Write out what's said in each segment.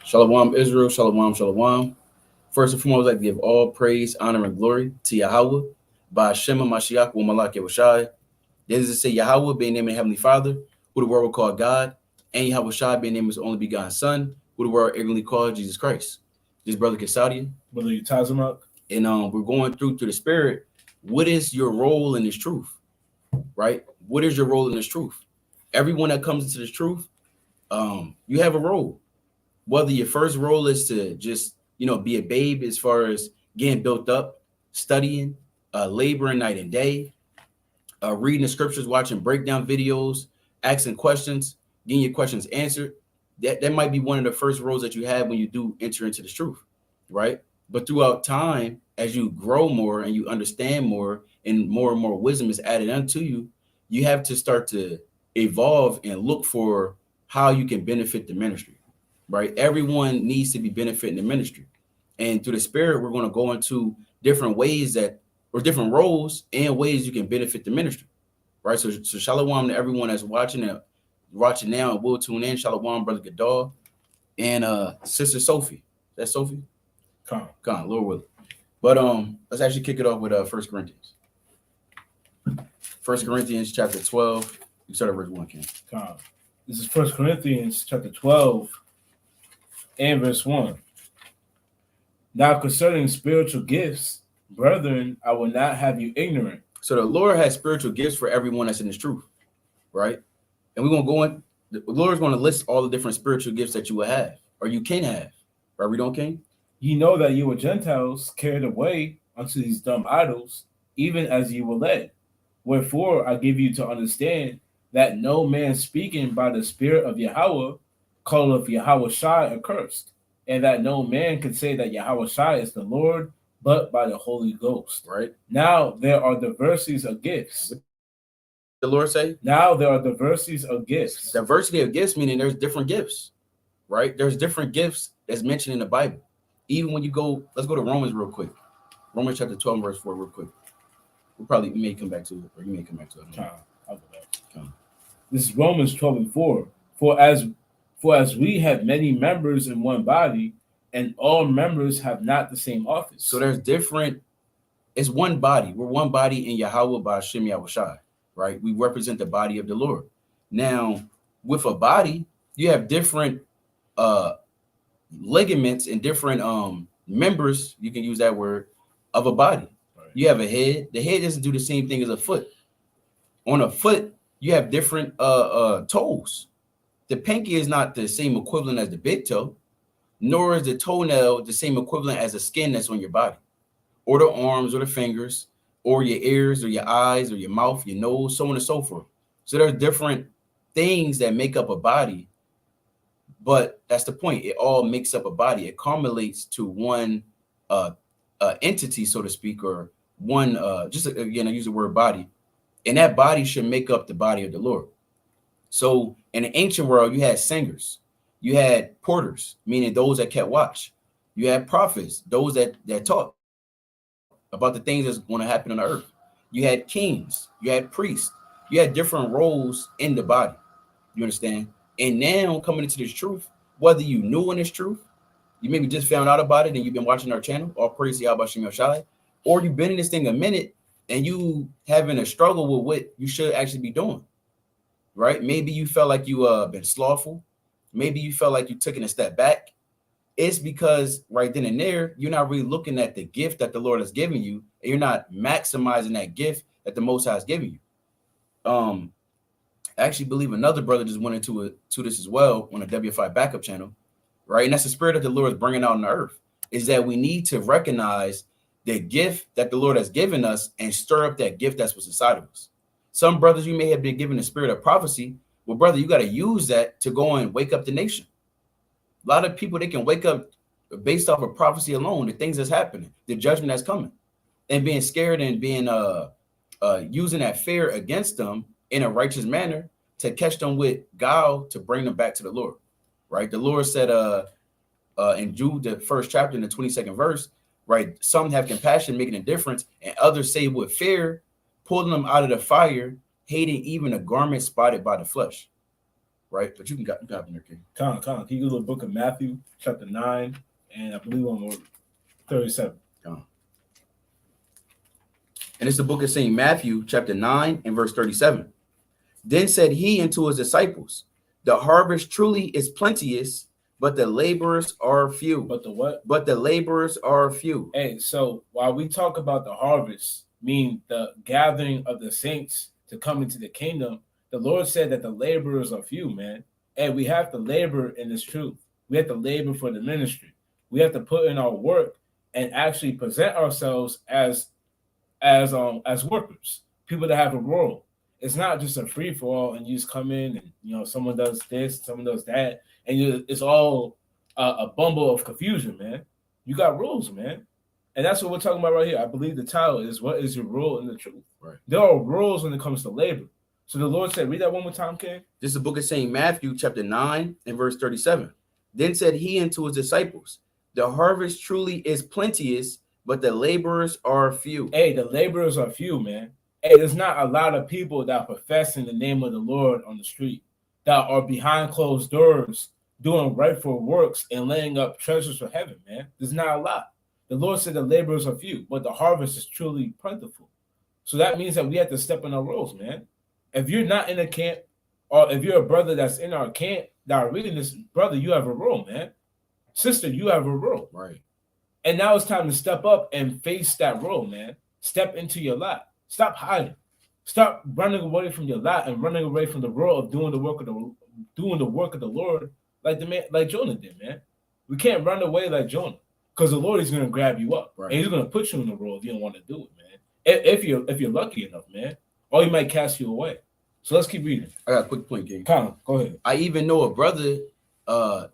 Shalom, Israel. Shalom, shalom. First and foremost, I'd like to give all praise, honor, and glory to Yahweh, by Shema Mashiach, wa Malak Yahushai. This is to say Yahweh being named the Heavenly Father, who the world will call God, and Yahweh Shai being named His only begotten Son, who the world ignorantly called Jesus Christ. This brother Kasadia. Brother Utazimak. And we're going through the Spirit. What is your role in this truth? Right? What is your role in this truth? Everyone that comes into this truth, you have a role. Whether your first role is to just, be a babe as far as getting built up, studying, laboring night and day, reading the scriptures, watching breakdown videos, asking questions, getting your questions answered. That might be one of the first roles that you have when you do enter into this truth, right? But throughout time, as you grow more and you understand more and more wisdom is added unto you, you have to start to evolve and look for how you can benefit the ministry, right? Everyone needs to be benefiting the ministry. And through the Spirit, we're going to go into different ways or different roles and ways you can benefit the ministry, right? So shalom to everyone that's watching now and will tune in. Shalom, Brother Gadal and Sister Sophie. That's Sophie? Come, Lord willing. But let's actually kick it off with 1 Corinthians. 1 Corinthians chapter 12. You start at verse 1, Ken. This is 1 Corinthians chapter 12 and verse 1. Now concerning spiritual gifts, brethren, I will not have you ignorant. So the Lord has spiritual gifts for everyone that's in His truth, right? And we're going to go in. The Lord's going to list all the different spiritual gifts that you will have or you can have. Right, we don't, King? Ye know that you were Gentiles carried away unto these dumb idols, even as ye were led. Wherefore I give you to understand that no man speaking by the Spirit of Yahweh calleth Yahweh Shai accursed, and that no man can say that Yahweh Shai is the Lord, but by the Holy Ghost. Right. Now there are diversities of gifts. The Lord say? Now there are diversities of gifts. Diversity of gifts, meaning there's different gifts, right? There's different gifts that's mentioned in the Bible. Even when you go, let's go to Romans real quick. Romans chapter 12, verse 4, real quick. We may come back to it, or you may come back to it. I'll go back. This is Romans 12 and 4. For as we have many members in one body, and all members have not the same office. So there's different, it's one body. We're one body in Yahweh by Hashem Yahushai, right? We represent the body of the Lord. Now, with a body, you have different ligaments and different members, you can use that word, of a body. Right. You have a head. The head doesn't do the same thing as a foot. On a foot, you have different toes. The pinky is not the same equivalent as the big toe, nor is the toenail the same equivalent as the skin that's on your body, or the arms or the fingers, or your ears or your eyes or your mouth, your nose, so on and so forth. So there are different things that make up a body. But that's the point. It all makes up a body. It culminates to one entity, so to speak, or one, just again, I use the word body. And that body should make up the body of the Lord. So in the ancient world, you had singers. You had porters, meaning those that kept watch. You had prophets, those that taught about the things that's going to happen on the earth. You had kings. You had priests. You had different roles in the body. You understand? And now coming into this truth, whether you knew in this truth, you maybe just found out about it and you've been watching our channel, all praise to Yahweh Shem Yoshai, or you've been in this thing a minute and you having a struggle with what you should actually be doing, right? Maybe you felt like you been slothful. Maybe you felt like you took a step back. It's because right then and there, you're not really looking at the gift that the Lord has given you, and you're not maximizing that gift that the Most High has given you. I actually believe another brother just went into this as well on a WFI backup channel, right? And that's the spirit that the Lord is bringing out on the earth, is that we need to recognize the gift that the Lord has given us and stir up that gift that's what's inside of us. Some brothers, you may have been given the spirit of prophecy. Well, brother, you got to use that to go and wake up the nation. A lot of people, they can wake up based off of prophecy alone, the things that's happening, the judgment that's coming, and being scared and being using that fear against them in a righteous manner to catch them with guile to bring them back to the Lord, right? The Lord said in Jude, the 1st chapter, in the 22nd verse, right? Some have compassion, making a difference, and others say with fear, pulling them out of the fire, hating even a garment spotted by the flesh. right? But you got them there, King. Can you go to the book of Matthew, chapter 9, and I believe on 37. And it's the book of St. Matthew, chapter 9, and verse 37. Then said he unto his disciples, the harvest truly is plenteous, but the laborers are few. But the what? But the laborers are few. Hey, so while we talk about the harvest, mean the gathering of the saints to come into the kingdom, the Lord said that the laborers are few, man. And we have to labor in this truth. We have to labor for the ministry. We have to put in our work and actually present ourselves as workers, people that have a role. It's not just a free for all, and you just come in and someone does this, someone does that, and it's all a bumble of confusion, man. You got rules, man, and that's what we're talking about right here. I believe the title is "What is your role in the truth?" Right. There are rules when it comes to labor. So the Lord said, read that one more time, King. This is the book of St. Matthew, chapter 9, and verse 37. Then said he unto his disciples, the harvest truly is plenteous, but the laborers are few. Hey, the laborers are few, man. Hey, there's not a lot of people that profess in the name of the Lord on the street, that are behind closed doors doing rightful works and laying up treasures for heaven, man. There's not a lot. The Lord said the laborers are few, but the harvest is truly plentiful. So that means that we have to step in our roles, man. If you're not in a camp, or if you're a brother that's in our camp that are reading this, brother, you have a role, man. Sister, you have a role. Right. And now it's time to step up and face that role, man. Step into your lot. Stop hiding. Stop running away from your lot and running away from the role of doing the work of the Lord, like Jonah did, man. We can't run away like Jonah, because the Lord is going to grab you up, right, and He's going to put you in the role if you don't want to do it, man. If you're lucky enough, man, or He might cast you away. So let's keep reading. I got a quick point, King. Go ahead. I even know a brother, on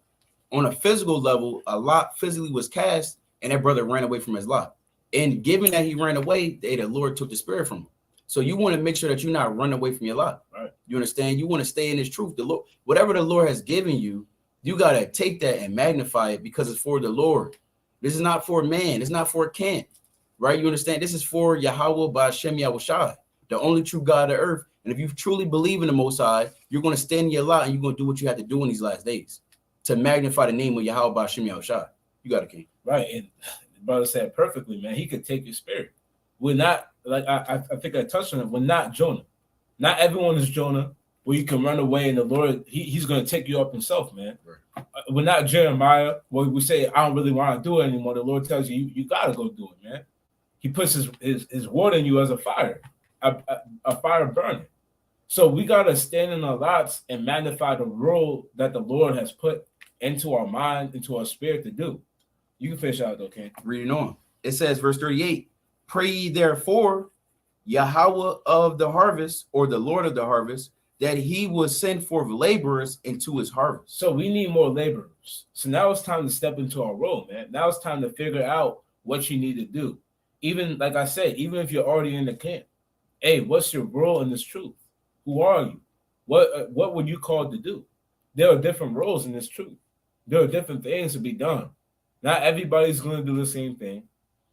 a physical level, a lot physically was cast, and that brother ran away from his lot. And given that he ran away, the Lord took the spirit from him. So you want to make sure that you're not running away from your lot. Right. You understand? You want to stay in His truth. The Lord, whatever the Lord has given you, you got to take that and magnify it, because it's for the Lord. This is not for man. It's not for a camp, right? You understand? This is for Yahweh Ba'Shem Yahushai, the only true God of earth. And if you truly believe in the Most High, you're going to stand in your lot and you're going to do what you have to do in these last days to magnify the name of Yahweh Ba'Shem Yahushai. You got it, King. Right. And the brother said perfectly, man. He could take your spirit. We're not, like I think I touched on it, we're not Jonah. Not everyone is Jonah, where you can run away and the Lord, he's going to take you up himself, man. Right. We're not Jeremiah, where we say, I don't really want to do it anymore. The Lord tells you got to go do it, man. He puts his word in you as a fire, a fire burning. So we got to stand in our lots and magnify the role that the Lord has put into our mind, into our spirit to do. You can fish out, though, King. Reading on. It says, verse 38, pray ye therefore Yahweh of the harvest, or the Lord of the harvest, that He will send forth laborers into His harvest. So we need more laborers. So now it's time to step into our role, man. Now it's time to figure out what you need to do. Even, like I said, even if you're already in the camp, hey, what's your role in this truth? Who are you? What were you called to do? There are different roles in this truth. There are different things to be done. Not everybody's going to do the same thing.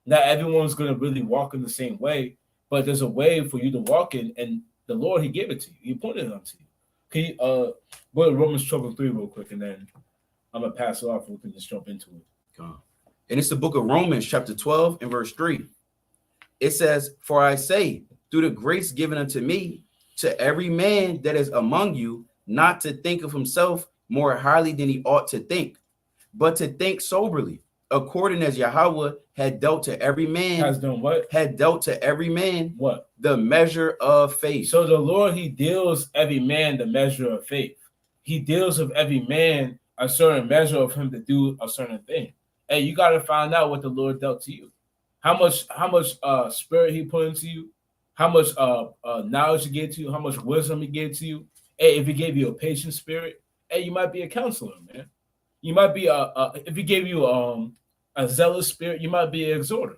Not everyone's going to really walk in the same way, but there's a way for you to walk in, and the Lord, He gave it to you. He pointed it unto you. Can you go to Romans 12:3 real quick, and then I'm going to pass it off. We can just jump into it. And it's the book of Romans, chapter 12, and verse 3. It says, for I say, through the grace given unto me, to every man that is among you, not to think of himself more highly than he ought to think, but to think soberly, according as Yahweh had dealt to every man. Has done what? Had dealt to every man what? The measure of faith. So the Lord, He deals every man the measure of faith. He deals with every man a certain measure of him to do a certain thing. And you got to find out what the Lord dealt to you. How much spirit He put into you, how much knowledge He gave to you, how much wisdom He gave to you. Hey, if He gave you a patient spirit, hey, you might be a counselor, man. You might be if He gave you a zealous spirit, you might be an exhorter.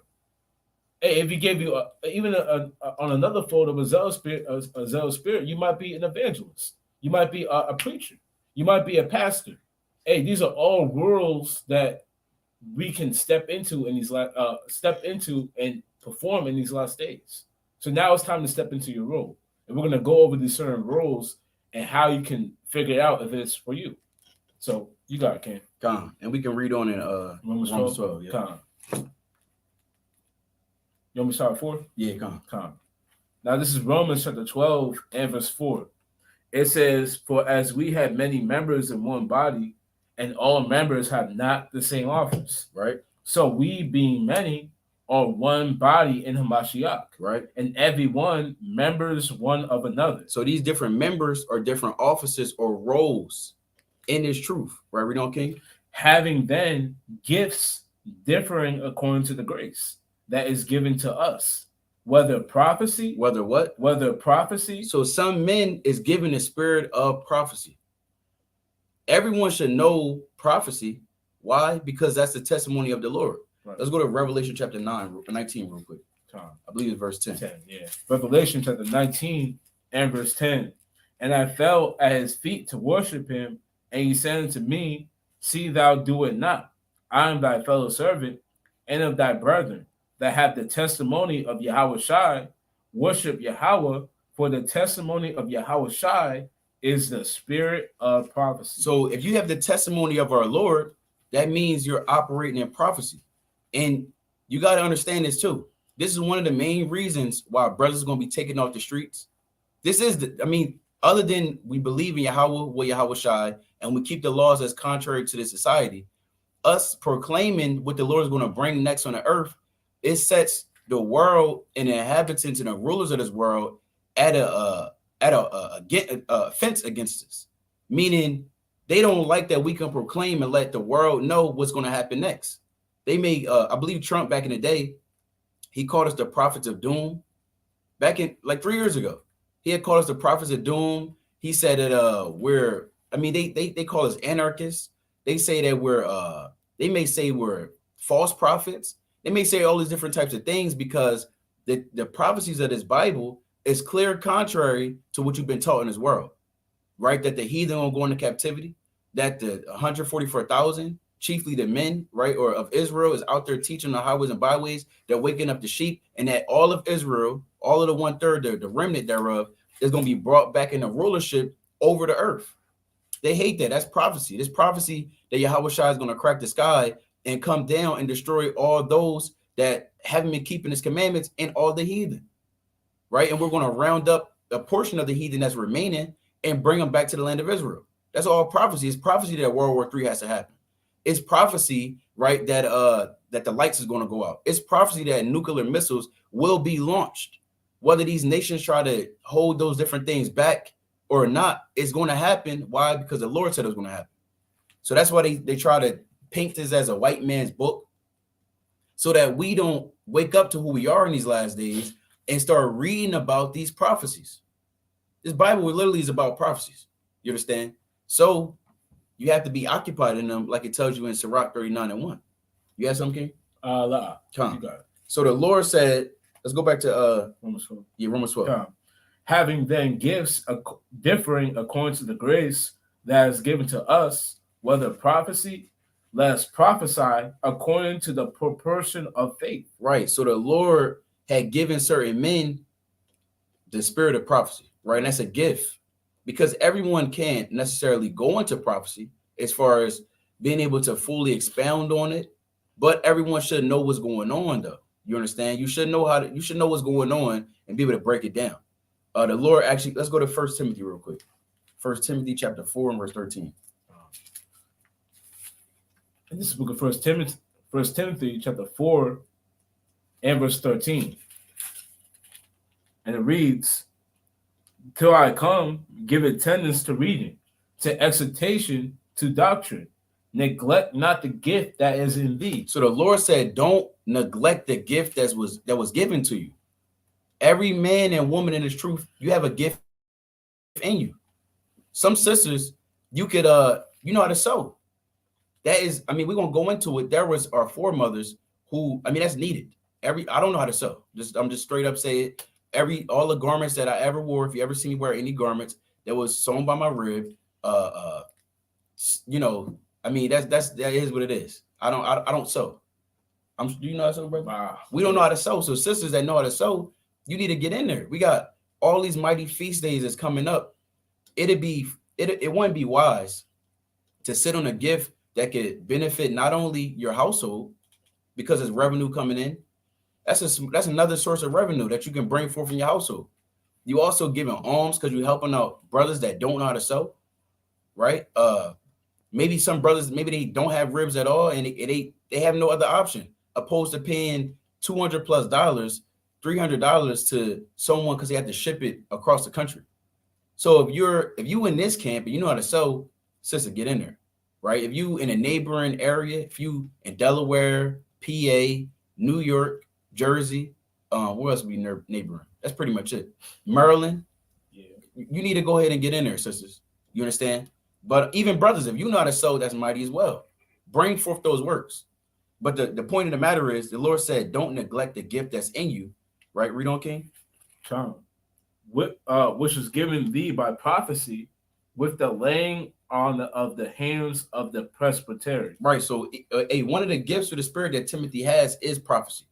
Hey, if He gave you on another fold of a zealous spirit, you might be an evangelist. You might be a preacher. You might be a pastor. Hey, these are all roles that we can step into and perform in these last days. So now it's time to step into your role, and we're going to go over these certain roles and how you can figure it out if it's for you. So you got it, Ken. Come, and we can read on in Romans 12. Yeah. Come. You want me to start at 4? Yeah, come. Now this is Romans chapter 12 and verse 4. It says, "For as we have many members in one body, and all members have not the same office, Right. So we, being many, are one body in Hamashiach, Right. And every one members one of another." So these different members are different offices or roles in this truth, right? Read on, King. "Having then gifts differing according to the grace that is given to us, whether prophecy." Whether what? Whether prophecy. So some men is given the spirit of prophecy. Everyone should know prophecy. Why? Because that's the testimony of the Lord. Right. Let's go to Revelation chapter 19 real quick. I believe it's verse 10. Yeah. Revelation chapter 19 and verse 10. "And I fell at his feet to worship him, and he said unto me, See thou do it not. I am thy fellow servant, and of thy brethren, that have the testimony of Yahweh Shai. Worship Yahweh, for the testimony of Yahweh Shai is the spirit of prophecy." So if you have the testimony of our Lord, that means you're operating in prophecy. And you got to understand this too. This is one of the main reasons why brothers are going to be taken off the streets. This is other than we believe in Yahweh Shai, and we keep the laws as contrary to the society, us proclaiming what the Lord is going to bring next on the earth, it sets the world and the inhabitants and the rulers of this world at a fence against us. Meaning they don't like that we can proclaim and let the world know what's going to happen next. They may, I believe Trump back in the day, he called us the prophets of doom. Back in like 3 years ago, he had called us the prophets of doom. He said that they call us anarchists. They say that they may say we're false prophets. They may say all these different types of things because the prophecies of this Bible is clear contrary to what you've been taught in this world, right? That the heathen will go into captivity, that the 144,000, chiefly the men, right, or of Israel, is out there teaching the highways and byways. They're waking up the sheep, and that all of Israel, all of the 1/3, the remnant thereof, is going to be brought back into rulership over the earth. They hate that. That's prophecy. This prophecy that Yahweh Shai is going to crack the sky and come down and destroy all those that haven't been keeping his commandments and all the heathen, right? And we're going to round up a portion of the heathen that's remaining and bring them back to the land of Israel. That's all prophecy. It's prophecy that World War III has to happen. It's prophecy, right, that the lights is going to go out. It's prophecy that nuclear missiles will be launched. Whether these nations try to hold those different things back or not, it's going to happen. Why? Because the Lord said it was going to happen. So that's why they try to paint this as a white man's book, so that we don't wake up to who we are in these last days and start reading about these prophecies. This Bible literally is about prophecies. You understand? So you have to be occupied in them, like it tells you in Sirach 39:1. You have something, King? Come. So the Lord said, let's go back to Romans 12. Yeah, Romans 12. Come. "Having then gifts differing according to the grace that is given to us, whether prophecy, let us prophesy according to the proportion of faith." Right. So the Lord had given certain men the spirit of prophecy, right? And that's a gift, because everyone can't necessarily go into prophecy as far as being able to fully expound on it, but everyone should know what's going on, though. You understand? You should know what's going on and be able to break it down. The Lord actually, let's go to 1 Timothy real quick. 1 Timothy chapter 4 and verse 13. And this is the book of 1 Timothy chapter 4 and verse 13. And it reads, "Till I come, give attendance to reading, to exhortation, to doctrine. Neglect not the gift that is in thee." So the Lord said, don't neglect the gift that was given to you. Every man and woman in this truth, you have a gift in you. Some sisters, you could you know how to sew. That is, we're gonna go into it. There was our foremothers who, that's needed. I don't know how to sew. I'm just straight up say it. All the garments that I ever wore, if you ever see me wear any garments that was sewn by my rib, that is what it is. I don't sew. Do you know how to sew, brother? Wow. We don't know how to sew. So sisters that know how to sew, you need to get in there. We got all these mighty feast days that's coming up. it wouldn't be wise to sit on a gift that could benefit not only your household because it's revenue coming in. That's another source of revenue that you can bring forth in your household. You also giving alms because you're helping out brothers that don't know how to sew, right? Maybe some brothers, maybe they don't have ribs at all, and they have no other option opposed to paying $200+ $300 to someone because they have to ship it across the country. So if you in this camp and you know how to sew, sister, get in there, right? If you in a neighboring area, if you in Delaware, PA, New York, Jersey, where else we neighboring? That's pretty much it. Maryland, Yeah. You need to go ahead and get in there, sisters. You understand? But even brothers, if you know how to sew, that's mighty as well. Bring forth those works. But the point of the matter is, the Lord said, don't neglect the gift that's in you, right? Read on, King. Which was given thee by prophecy with the laying on of the hands of the presbytery. Right. So one of the gifts of the Spirit that Timothy has is prophecy.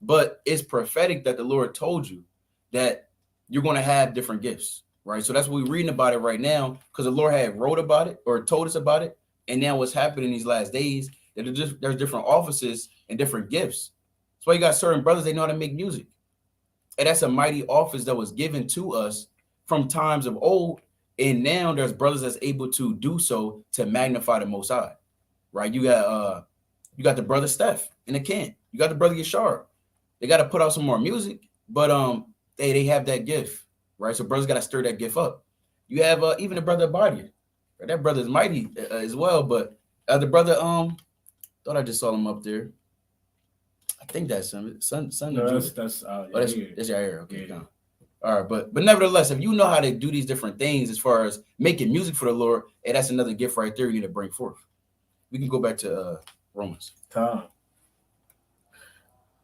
But it's prophetic that the Lord told you that you're going to have different gifts, right? So that's what we're reading about it right now, because the Lord had wrote about it or told us about it. And now what's happening in these last days, that there's different offices and different gifts. That's why you got certain brothers, they know how to make music. And that's a mighty office that was given to us from times of old. And now there's brothers that's able to do so to magnify the Most High, right? You got the brother Steph in the camp. You got the brother Yashar. They got to put out some more music, but they have that gift, right? So brothers got to stir that gift up. You have even the brother Abadia, right? That brother is mighty as well. But the brother, thought I just saw him up there. I think that's son. No, that's your hair. Okay, yeah. All right, but nevertheless, if you know how to do these different things as far as making music for the Lord, hey, that's another gift right there you need to bring forth. We can go back to Romans. Time.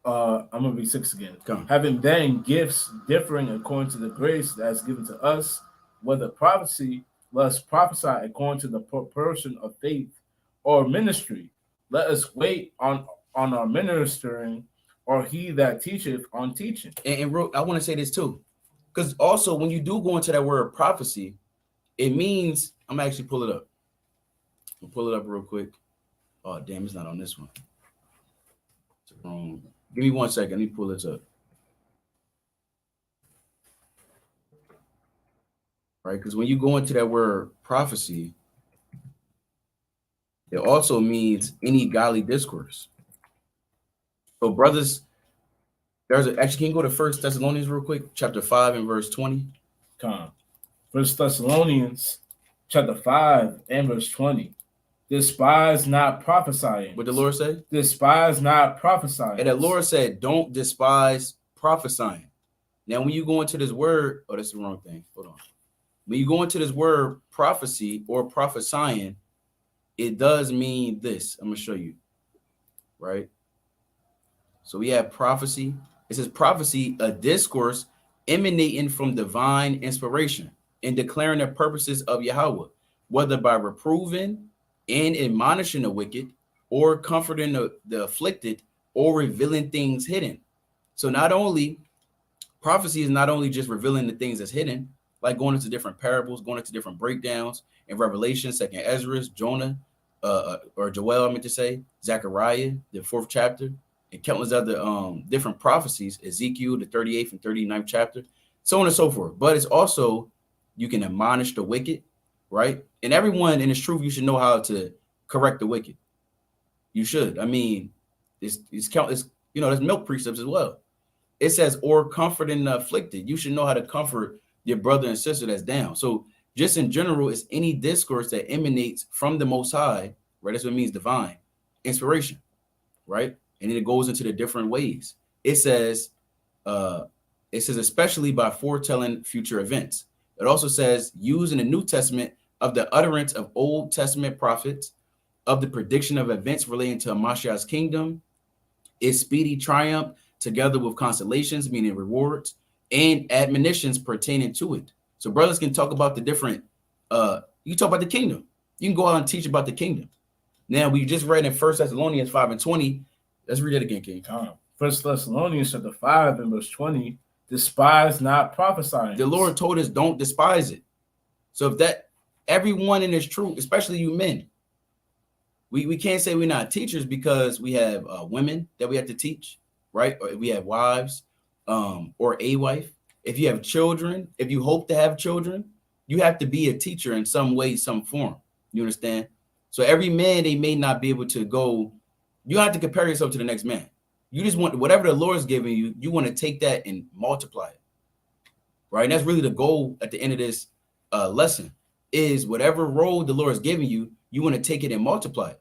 I'm gonna read 6 again. Come. Having then gifts differing according to the grace that is given to us, whether prophecy, let us prophesy according to the proportion of faith, or ministry, let us wait on our ministering, or he that teacheth on teaching. And I want to say this too, because also when you do go into that word prophecy, it means, I'm actually pull it up. I'll pull it up real quick. Oh damn, it's not on this one. It's wrong. Give me 1 second. Let me pull this up. Right, because when you go into that word prophecy, it also means any godly discourse. So, brothers, actually, can you go to 1 Thessalonians real quick, chapter 5 and verse 20? Come. 1 Thessalonians chapter 5 and verse 20. Despise not prophesying. What the Lord say? Despise not prophesying. And the Lord said, don't despise prophesying. Now, when you go into this word, oh, that's the wrong thing. Hold on. When you go into this word prophecy or prophesying, it does mean this. I'm going to show you. Right? So we have prophecy. It says prophecy, a discourse emanating from divine inspiration and declaring the purposes of Yahweh, whether by reproving and admonishing the wicked, or comforting the afflicted, or revealing things hidden. So not only prophecy is not only just revealing the things that's hidden, like going into different parables, going into different breakdowns in Revelation, 2nd Ezra, Jonah, or Joel, I meant to say, Zechariah, the 4th chapter, and countless other different prophecies, Ezekiel, the 38th and 39th chapter, so on and so forth. But it's also, you can admonish the wicked, right? And everyone in its truth, you should know how to correct the wicked. You should. I mean, it's there's milk precepts as well. It says, or comforting the afflicted. You should know how to comfort your brother and sister that's down. So just in general, it's any discourse that emanates from the Most High, right? That's what it means, divine inspiration, right? And then it goes into the different ways. It says especially by foretelling future events. It also says, used in the New Testament of the utterance of Old Testament prophets, of the prediction of events relating to Mashiach's kingdom, its speedy triumph, together with consolations, meaning rewards, and admonitions pertaining to it. So brothers can talk about the different, you can talk about the kingdom. You can go out and teach about the kingdom. Now, we just read in 1 Thessalonians 5 and 20. Let's read it again, King. 1 Thessalonians chapter 5 and verse 20. Despise not prophesying. The Lord told us don't despise it. So if that everyone in this truth, especially you men, we can't say we're not teachers because we have women that we have to teach, right? Or we have wives, or a wife. If you have children, if you hope to have children, you have to be a teacher in some way, some form. You understand? So every man, they may not be able to go. You have to compare yourself to the next man. You just want whatever the Lord's giving you, you want to take that and multiply it. Right. And that's really the goal at the end of this lesson is whatever role the Lord is giving you, you want to take it and multiply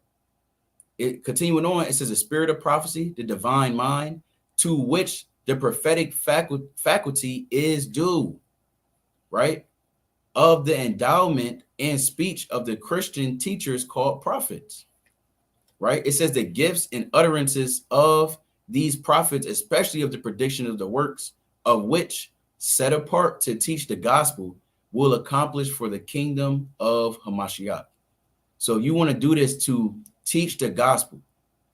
it. Continuing on, it says the spirit of prophecy, the divine mind, to which the prophetic faculty is due, right? Of the endowment and speech of the Christian teachers called prophets, right? It says the gifts and utterances of these prophets, especially of the prediction of the works of which set apart to teach the gospel, will accomplish for the kingdom of Hamashiach. So you want to do this to teach the gospel.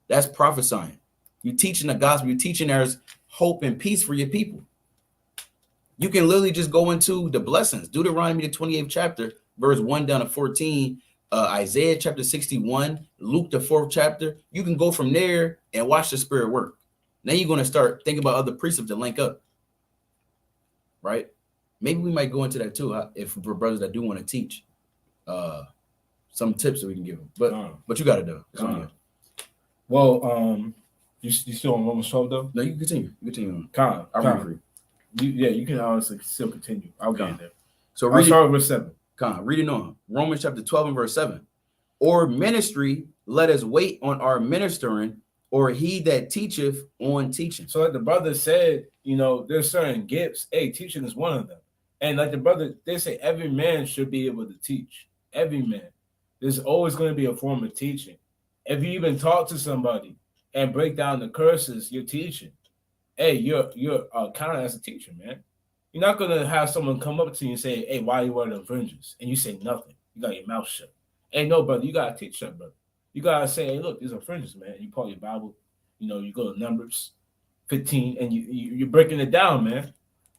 That's prophesying. You're teaching the gospel. You're teaching there's hope and peace for your people. You can literally just go into the blessings. Deuteronomy, the 28th chapter, verse 1 down to 14, Isaiah chapter 61, Luke, the 4th chapter. You can go from there and watch the spirit work. Then you're going to start thinking about other precepts that link up, right? Maybe we might go into that too, if for brothers that do want to teach some tips that we can give them. But you got to do it. Well, you still on Romans 12 though? No, you continue. You continue on. You can honestly still continue. I'll get there. So I'll start with verse 7. Reading on. Romans chapter 12 and verse 7. Or ministry, let us wait on our ministering, or he that teacheth on teaching. So like the brother said, there's certain gifts. Hey, teaching is one of them. And like the brother, they say every man should be able to teach. Every man. There's always going to be a form of teaching. If you even talk to somebody and break down the curses, you're teaching. Hey, you're counted as a teacher, man. You're not going to have someone come up to you and say, hey, why are you wearing the fringes? And you say nothing. You got your mouth shut. Hey, no, brother, you got to teach that, brother. You got to say, hey, look, these are fringes, man. You pull your Bible, you go to Numbers 15, and you're breaking it down, man.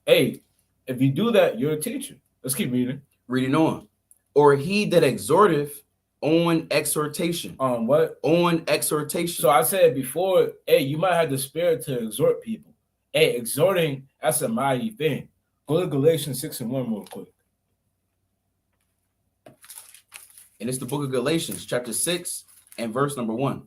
Hey, if you do that, you're a teacher. Let's keep reading. Reading on. Or he that exhorteth on exhortation. On what? On exhortation. So I said before, hey, you might have the spirit to exhort people. Hey, exhorting, that's a mighty thing. Go to Galatians 6 and 1 real quick. And it's the book of Galatians, chapter 6 and verse number 1.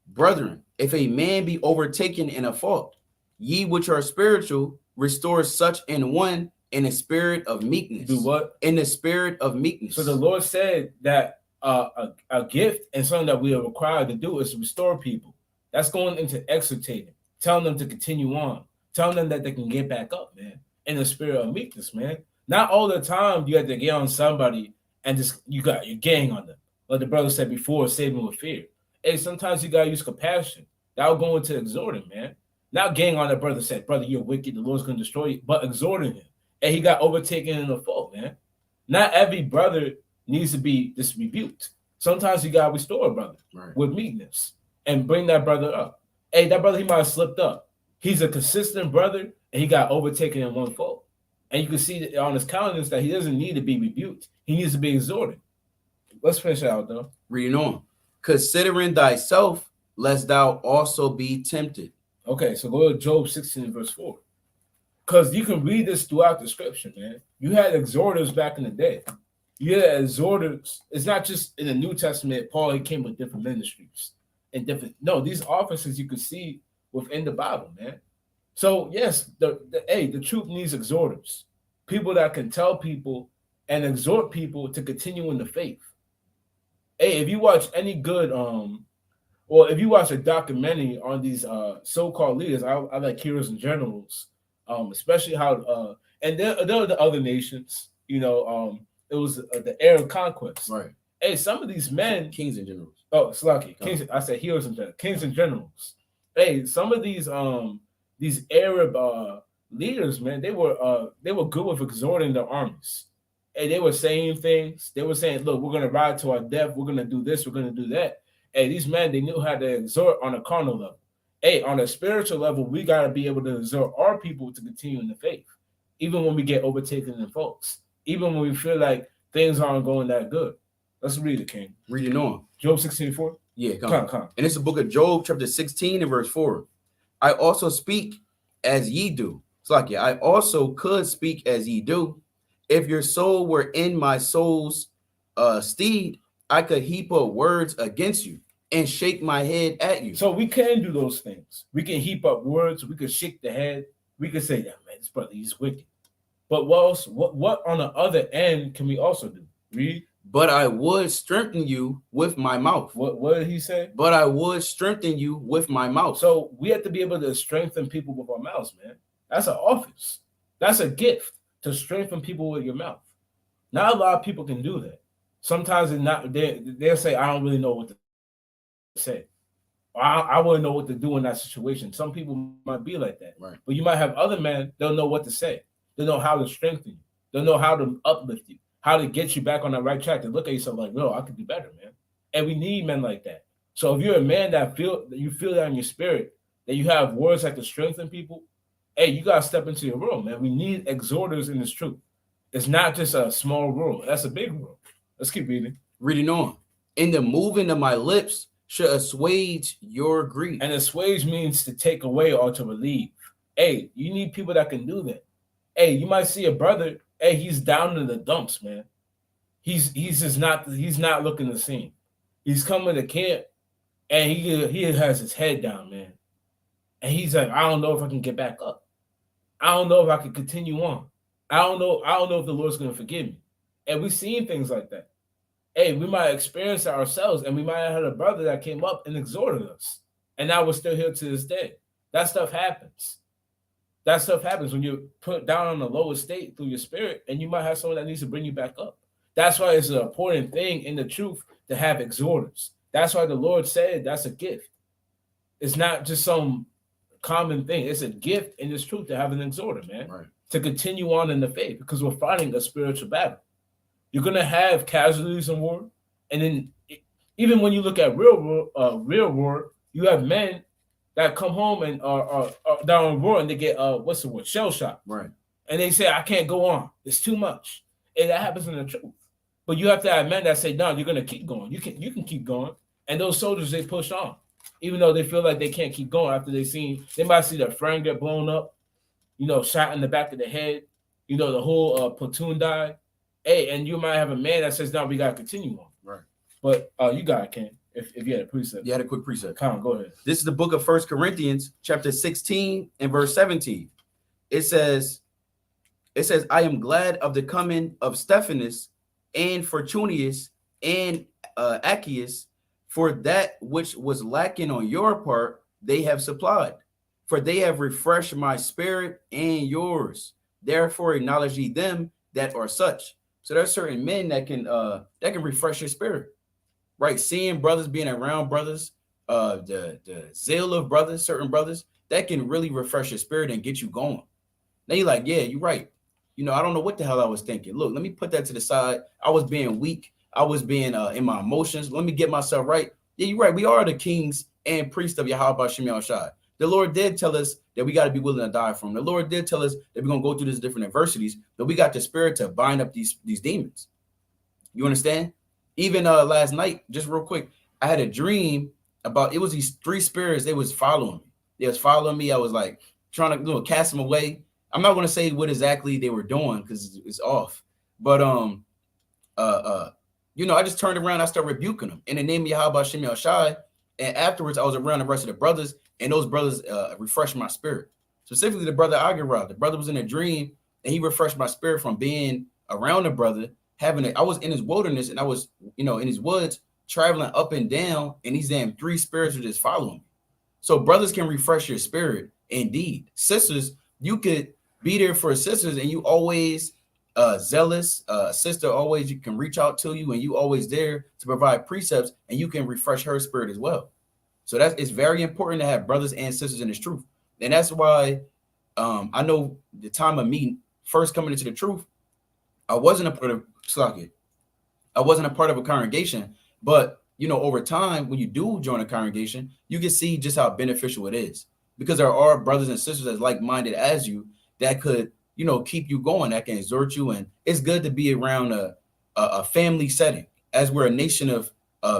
Brethren, if a man be overtaken in a fault, ye which are spiritual, restore such in one in the spirit of meekness. Do what? In the spirit of meekness. So the Lord said that a gift and something that we are required to do is to restore people. That's going into exhortating, telling them to continue on, telling them that they can get back up, man, in the spirit of meekness, man. Not all the time you have to get on somebody and just you got your gang on them. Like the brother said before, saving with fear. Hey, sometimes you gotta use compassion. That'll go into exhorting, man. Not gang on that brother said, brother, you're wicked, the Lord's gonna destroy you, but exhorting him. And he got overtaken in the fault, man. Not every brother needs to be just rebuked. Sometimes you gotta restore a brother with meekness and bring that brother up. Hey, that brother, he might have slipped up. He's a consistent brother and he got overtaken in one fault. And you can see that on his countenance that he doesn't need to be rebuked. He needs to be exhorted. Let's finish it out, though. Reading on. Considering thyself, lest thou also be tempted. Okay, so go to Job 16 verse 4. Because you can read this throughout the scripture, man. You had exhorters back in the day. You had exhorters. It's not just in the New Testament, Paul, he came with different ministries and different. No, these offices you can see within the Bible, man. So, yes, the truth needs exhorters. People that can tell people and exhort people to continue in the faith. Hey, if you watch any good, or if you watch a documentary on these so-called leaders, I like heroes and generals, especially how, and there are the other nations, it was the era of conquest. Right. Hey, some of these men. Kings and generals. Oh, it's lucky. Kings, I said heroes and generals. Kings and generals. Hey, some of these Arab leaders, man, they were good with exhorting their armies. And they were saying things. They were saying, look, we're going to ride to our death. We're going to do this. We're going to do that. Hey, these men, they knew how to exhort on a carnal level. Hey, on a spiritual level, we got to be able to exhort our people to continue in the faith, even when we get overtaken in faults, even when we feel like things aren't going that good. Let's read it, King. Reading on. Job 16:4. Yeah, Come. And it's the book of Job, chapter 16 and verse 4. I also speak as ye do. It's like, yeah, I also could speak as ye do. If your soul were in my soul's steed, I could heap up words against you and shake my head at you. So we can do those things. We can heap up words. We could shake the head. We could say, yeah, man, this brother, he's wicked. But what else? What on the other end can we also do? Read. But I would strengthen you with my mouth. What did he say? But I would strengthen you with my mouth. So we have to be able to strengthen people with our mouths, man. That's an office. That's a gift to strengthen people with your mouth. Not a lot of people can do that. Sometimes they'll say, I don't really know what to say. I wouldn't know what to do in that situation. Some people might be like that. Right. But you might have other men, they'll know what to say. They'll know how to strengthen you. They'll know how to uplift you, how to get you back on the right track, to look at yourself like, no, I could do better, man. And we need men like that. So if you're a man that you feel that in your spirit, that you have words that can strengthen people, hey, you got to step into your role, man. We need exhorters in this truth. It's not just a small role. That's a big role. Let's keep reading. Reading on. In the moving of my lips should assuage your grief. And assuage means to take away or to relieve. Hey, you need people that can do that. Hey, you might see a brother, hey, he's down in the dumps, man. He's not looking the same. He's coming to camp and he has his head down, man. And he's like, I don't know if I can get back up. I don't know if I can continue on. I don't know if the Lord's gonna forgive me. And we've seen things like that. Hey, we might experience it ourselves, and we might have had a brother that came up and exhorted us. And now we're still here to this day. That stuff happens. That stuff happens when you're put down on the lowest state through your spirit, and you might have someone that needs to bring you back up. That's why it's an important thing in the truth to have exhorters. That's why the Lord said that's a gift. It's not just some common thing. It's a gift in this truth to have an exhorter, man. Right. To continue on in the faith, because we're fighting a spiritual battle. You're going to have casualties in war. And then even when you look at real war, you have men that come home and are down on war and they get, shell shock. Right. And they say, I can't go on. It's too much. And that happens in the truth. But you have to have men that say, no, you're going to keep going. You can keep going. And those soldiers, they push on. Even though they feel like they can't keep going after they might see their friend get blown up, shot in the back of the head, the whole platoon died. Hey, and you might have a man that says, no, we got to continue on. Right. But you got it, Ken, if you had a precept. You had a quick precept. Come on, go ahead. This is the book of 1 Corinthians, chapter 16 and verse 17. It says, I am glad of the coming of Stephanus and Fortunius and Achaeus, for that which was lacking on your part, they have supplied. For they have refreshed my spirit and yours. Therefore acknowledge ye them that are such. So there are certain men that can refresh your spirit, right? Seeing brothers, being around brothers, the zeal of brothers, certain brothers, that can really refresh your spirit and get you going. Now you're like, yeah, you're right. I don't know what the hell I was thinking. Look, let me put that to the side. I was being weak. I was being in my emotions. Let me get myself right. Yeah, you're right. We are the kings and priests of Yahweh Shem Yahushua. The Lord did tell us that we got to be willing to die for him. The Lord did tell us that we're going to go through these different adversities, but we got the spirit to bind up these demons. You understand? Even last night, just real quick, I had a dream about, it was these three spirits. They was following me. They was following me. I was like trying to cast them away. I'm not going to say what exactly they were doing because it's off. But I just turned around. I started rebuking them in the name of Yahweh Shem Yahushua. And afterwards, I was around the rest of the brothers, and those brothers refreshed my spirit. Specifically, the brother Agirah. The brother was in a dream, and he refreshed my spirit from being around the brother. I was in his wilderness, and I was, in his woods, traveling up and down, and these damn three spirits were just following me. So brothers can refresh your spirit. Indeed, sisters, you could be there for sisters, and you always zealous. Sister always you can reach out to you, and you always there to provide precepts, and you can refresh her spirit as well. So it's very important to have brothers and sisters in this truth, and that's why I know the time of me first coming into the truth, I wasn't a part of a congregation, but over time, when you do join a congregation, you can see just how beneficial it is, because there are brothers and sisters as like-minded as you that could keep you going, that can exhort you. And it's good to be around a family setting. As we're a nation of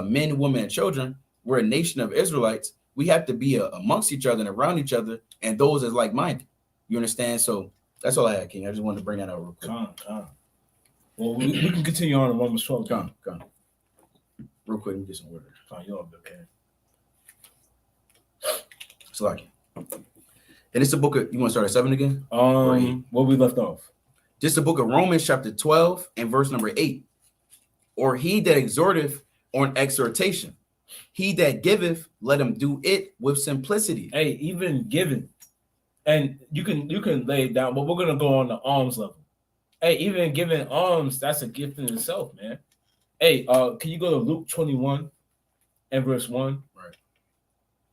men, women, and children, we're a nation of Israelites. We have to be amongst each other and around each other, and those as like-minded. You understand? So that's all I had, King. I just wanted to bring that out real quick. Well, we can continue on in Romans 12. Come. Real quick, let me get some water. You're okay. It's lucky. And it's the book of, you want to start at 7 again? Where we left off. Just the book of Romans, chapter 12, and verse number 8. Or he that exhorteth on exhortation, he that giveth, let him do it with simplicity. Hey, even giving, and you can lay it down, but we're gonna go on the alms level. Hey, even giving alms, that's a gift in itself, man. Hey, can you go to Luke 21 and verse 1? Right.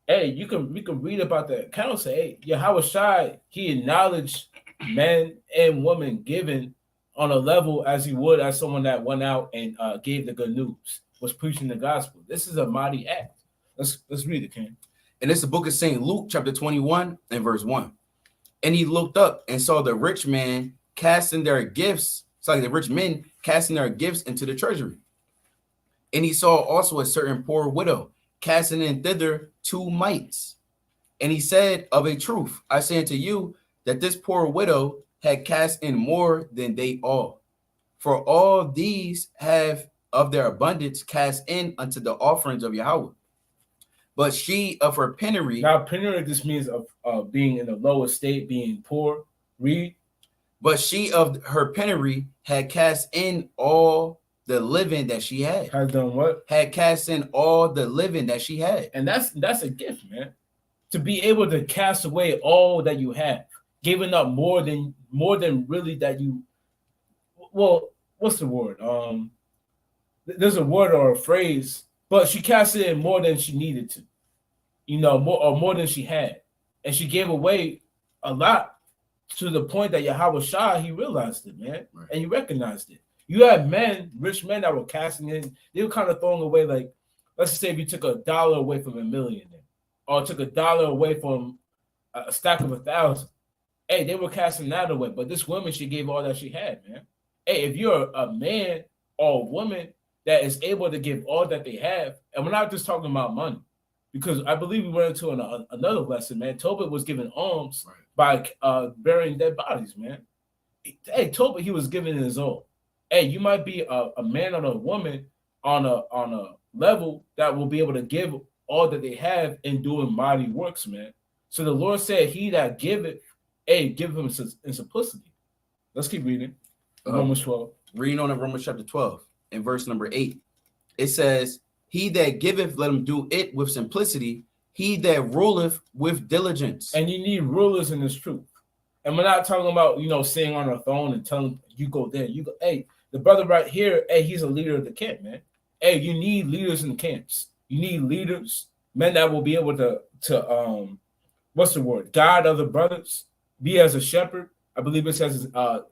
Hey, we can read about the account. Say, hey, Yahweh Shai, he acknowledged men and women giving on a level as he would as someone that went out and gave the good news, was preaching the gospel. This is a mighty act. Let's read it, Ken. And it's the book of St. Luke, chapter 21 and verse 1. And he looked up and saw the rich man casting their gifts. It's like the rich men casting their gifts into the treasury. And he saw also a certain poor widow casting in thither 2 mites. And he said, of a truth, I say unto you, that this poor widow had cast in more than they all. For all these have of their abundance cast in unto the offerings of Yahweh. But she of her penury. Now, penury just means of being in a lower state, being poor. Read. But she of her penury had cast in all the living that she had. Has done what? Had cast in all the living that she had. And that's a gift, man. To be able to cast away all that you have, giving up more than really that you. Well, what's the word? There's a word or a phrase, but she casted in more than she needed to, more than she had, and she gave away a lot to the point that Yahweh Shah, he realized it, man, right. And he recognized it. You had rich men that were casting in. They were kind of throwing away, like, let's just say if you took $1 away from $1 million, or took $1 away from a stack of 1,000. Hey, they were casting that away. But this woman, she gave all that she had, man. Hey, if you're a man or a woman that is able to give all that they have, and we're not just talking about money, because I believe we went into another lesson, man. Tobit was giving alms by burying dead bodies, man. Hey, Tobit, he was giving his all. Hey, you might be a man or a woman on a level that will be able to give all that they have in doing mighty works, man. So the Lord said, he that giveth, hey, give him in simplicity. Let's keep reading. Romans 12. Reading on in Romans chapter 12 in verse number 8. It says, he that giveth, let him do it with simplicity. He that ruleth with diligence. And you need rulers in this truth. And we're not talking about, sitting on a throne and telling you go there. You go, hey, the brother right here, hey, he's a leader of the camp, man. Hey, you need leaders in the camps. You need leaders, men that will be able to what's the word? Guide other brothers, be as a shepherd. I believe it says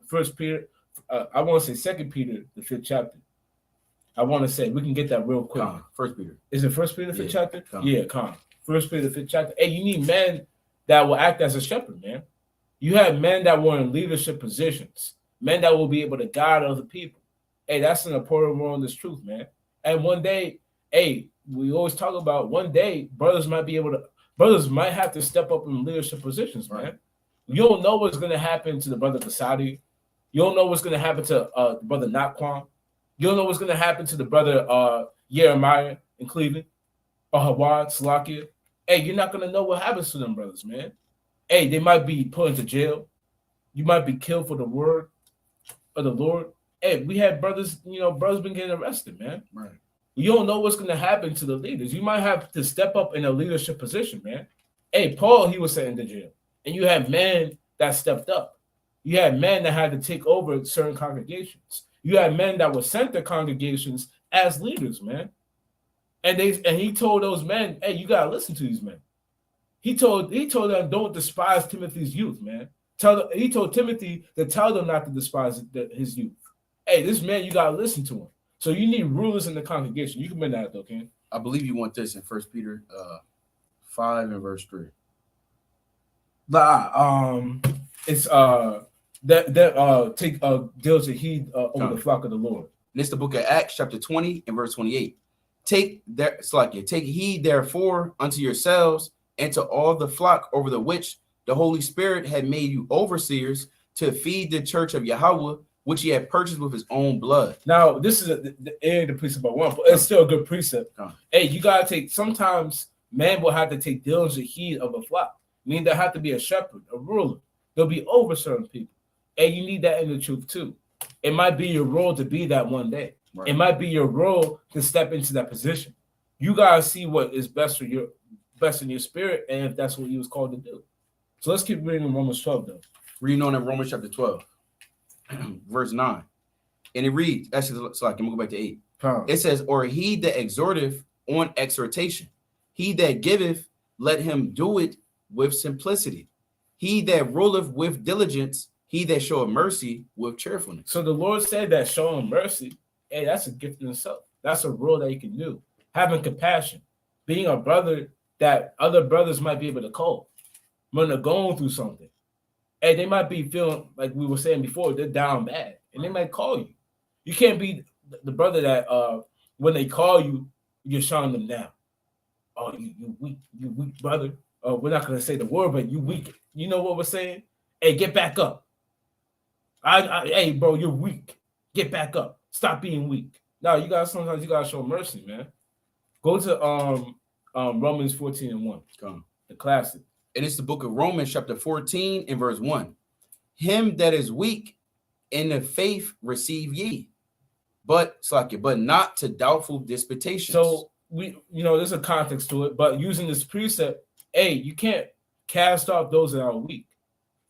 First Peter. I want to say 2 Peter, the 5th chapter. I want to say we can get that real quick. First Peter. Is it First Peter, the 5th chapter? Yeah, First Peter, the 5th chapter. Hey, you need men that will act as a shepherd, man. You have men that were in leadership positions, men that will be able to guide other people. Hey, that's an important role in this truth, man. And one day, hey, we always talk about one day brothers might have to step up in leadership positions, man. Right. You don't know what's going to happen to the brother Kasadi. You don't know what's going to happen to the brother Naquan. You don't know what's going to happen to the brother Jeremiah in Cleveland or Hawad, Salakia. Hey, you're not going to know what happens to them brothers, man. Hey, they might be put into jail. You might be killed for the word of the Lord. Hey, we had brothers, brothers been getting arrested, man. Right. You don't know what's going to happen to the leaders. You might have to step up in a leadership position, man. Hey, Paul, he was sent into jail. And you had men that stepped up. You had men that had to take over certain congregations. You had men that were sent to congregations as leaders, man. And he told those men, hey, you got to listen to these men. He told them, don't despise Timothy's youth, man. He told Timothy to tell them not to despise his youth. Hey, this man, you got to listen to him. So you need rulers in the congregation. You can bring that up, though, Ken. I believe you want this in 1 Peter 5 and verse 3. It's take diligent heed over the flock of the Lord. And it's the book of Acts, chapter 20 and verse 28. Take heed therefore unto yourselves and to all the flock over the which the Holy Spirit had made you overseers to feed the church of Yahweh, which he had purchased with his own blood. Now, this is the precept about one, but it's still a good precept. Hey, you gotta take. Sometimes man will have to take diligent heed of a flock. You need to have to be a shepherd, a ruler. They'll be over certain people, and you need that in the truth too. It might be your role to be that one day. Right. It might be your role to step into that position. You gotta see what is best in your spirit, and if that's what he was called to do. So let's keep reading Romans 12, though. Reading on in Romans chapter 12, verse 9. And it reads, actually, so I'm gonna go back to 8. It says, or he that exhorteth on exhortation, he that giveth, let him do it with simplicity. He that ruleth with diligence, he that showeth mercy with cheerfulness. So the Lord said that showing mercy, hey, that's a gift in itself. That's a role that you can do. Having compassion, being a brother that other brothers might be able to call when they're going through something. And they might be feeling, like we were saying before, they're down bad. And they might call you. You can't be the brother that when they call you, you're shutting them down. Oh, you weak brother. We're not going to say the word, but you weak. You know what we're saying? Hey, get back up. Hey, bro, you're weak. Get back up. Stop being weak. No, sometimes you gotta show mercy, man. Go to Romans 14 and 1. The classic. And it's the book of Romans, chapter 14 and verse 1. Him that is weak in the faith receive ye, but not to doubtful disputations. So there's a context to it, but using this precept, hey, you can't cast off those that are weak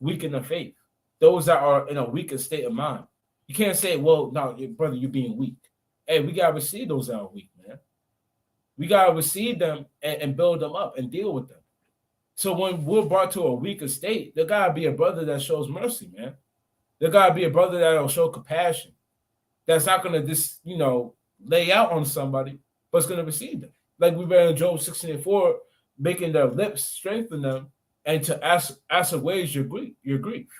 in the faith, those that are in a weaker state of mind. You can't say, well, no, brother, you're being weak. Hey, we gotta receive those that are weak, man. We gotta receive them and build them up and deal with them. So when we're brought to a weaker state, there gotta be a brother that shows mercy, man. There gotta be a brother that'll show compassion. That's not gonna just, lay out on somebody, but it's gonna receive them. Like we read in Job 16:4, making their lips strengthen them and to assuage your grief.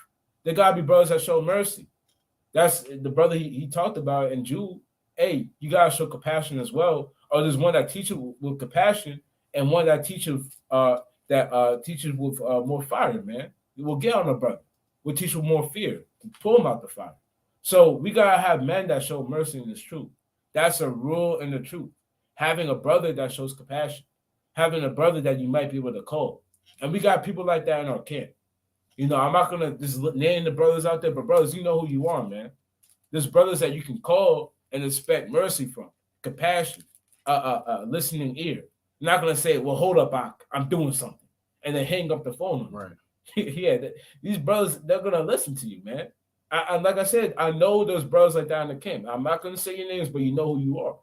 There gotta be brothers that show mercy. That's the brother he talked about in Jude. Hey, you gotta show compassion as well. Or there's one that teaches with compassion and one that teaches with more fire, man. We'll get on the brother. We'll teach with more fear to pull him out the fire. So we gotta have men that show mercy in this truth. That's a rule in the truth. Having a brother that shows compassion, having a brother that you might be able to call. And we got people like that in our camp. I'm not gonna just name the brothers out there, but brothers, you know who you are, man. There's brothers that you can call and expect mercy from, compassion, listening ear. You're not gonna say, "Well, hold up, I'm doing something," and then hang up the phone. Right? Yeah, these brothers, they're gonna listen to you, man. Like I said, I know there's brothers like that in the camp. I'm not gonna say your names, but you know who you are.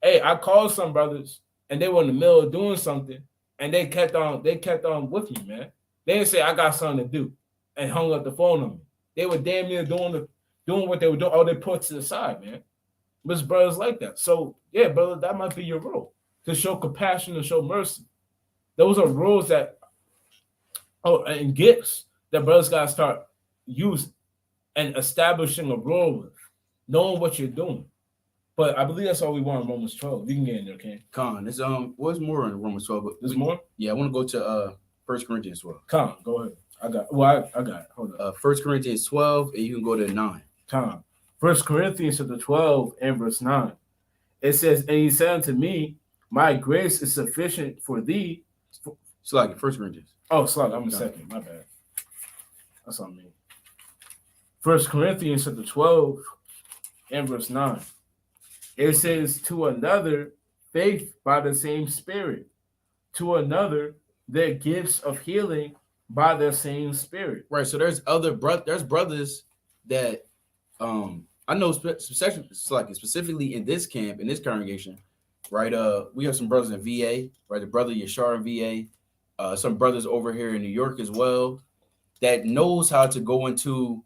Hey, I called some brothers, and they were in the middle of doing something, and they kept on with me, man. They didn't say I got something to do and hung up the phone on me. They were damn near doing what they were doing. Oh, they put to the side, man. There's brothers like that. So yeah, brother, that might be your role, to show compassion and show mercy. Those are rules and gifts that brothers gotta start using and establishing a role with, knowing what you're doing. But I believe that's all we want in Romans 12. You can get in there, Ken. There's what's more in Romans 12? But there's more? Yeah, I want to go to 1 Corinthians 12. Go ahead. I got it. Hold on. 1 Corinthians 12, and you can go to 9. 1 Corinthians chapter 12 and verse 9. It says, and he said unto me, my grace is sufficient for thee. It's like 1 Corinthians. Oh, sorry, I'm a second. My bad. That's on me. 1 Corinthians chapter 12 and verse 9. It says, to another, faith by the same Spirit. To another, their gifts of healing by the same Spirit. Right. So there's there's brothers that I know specifically in this camp, in this congregation, right? We have some brothers in VA, right? The brother Yashar in VA, some brothers over here in New York as well, that knows how to go into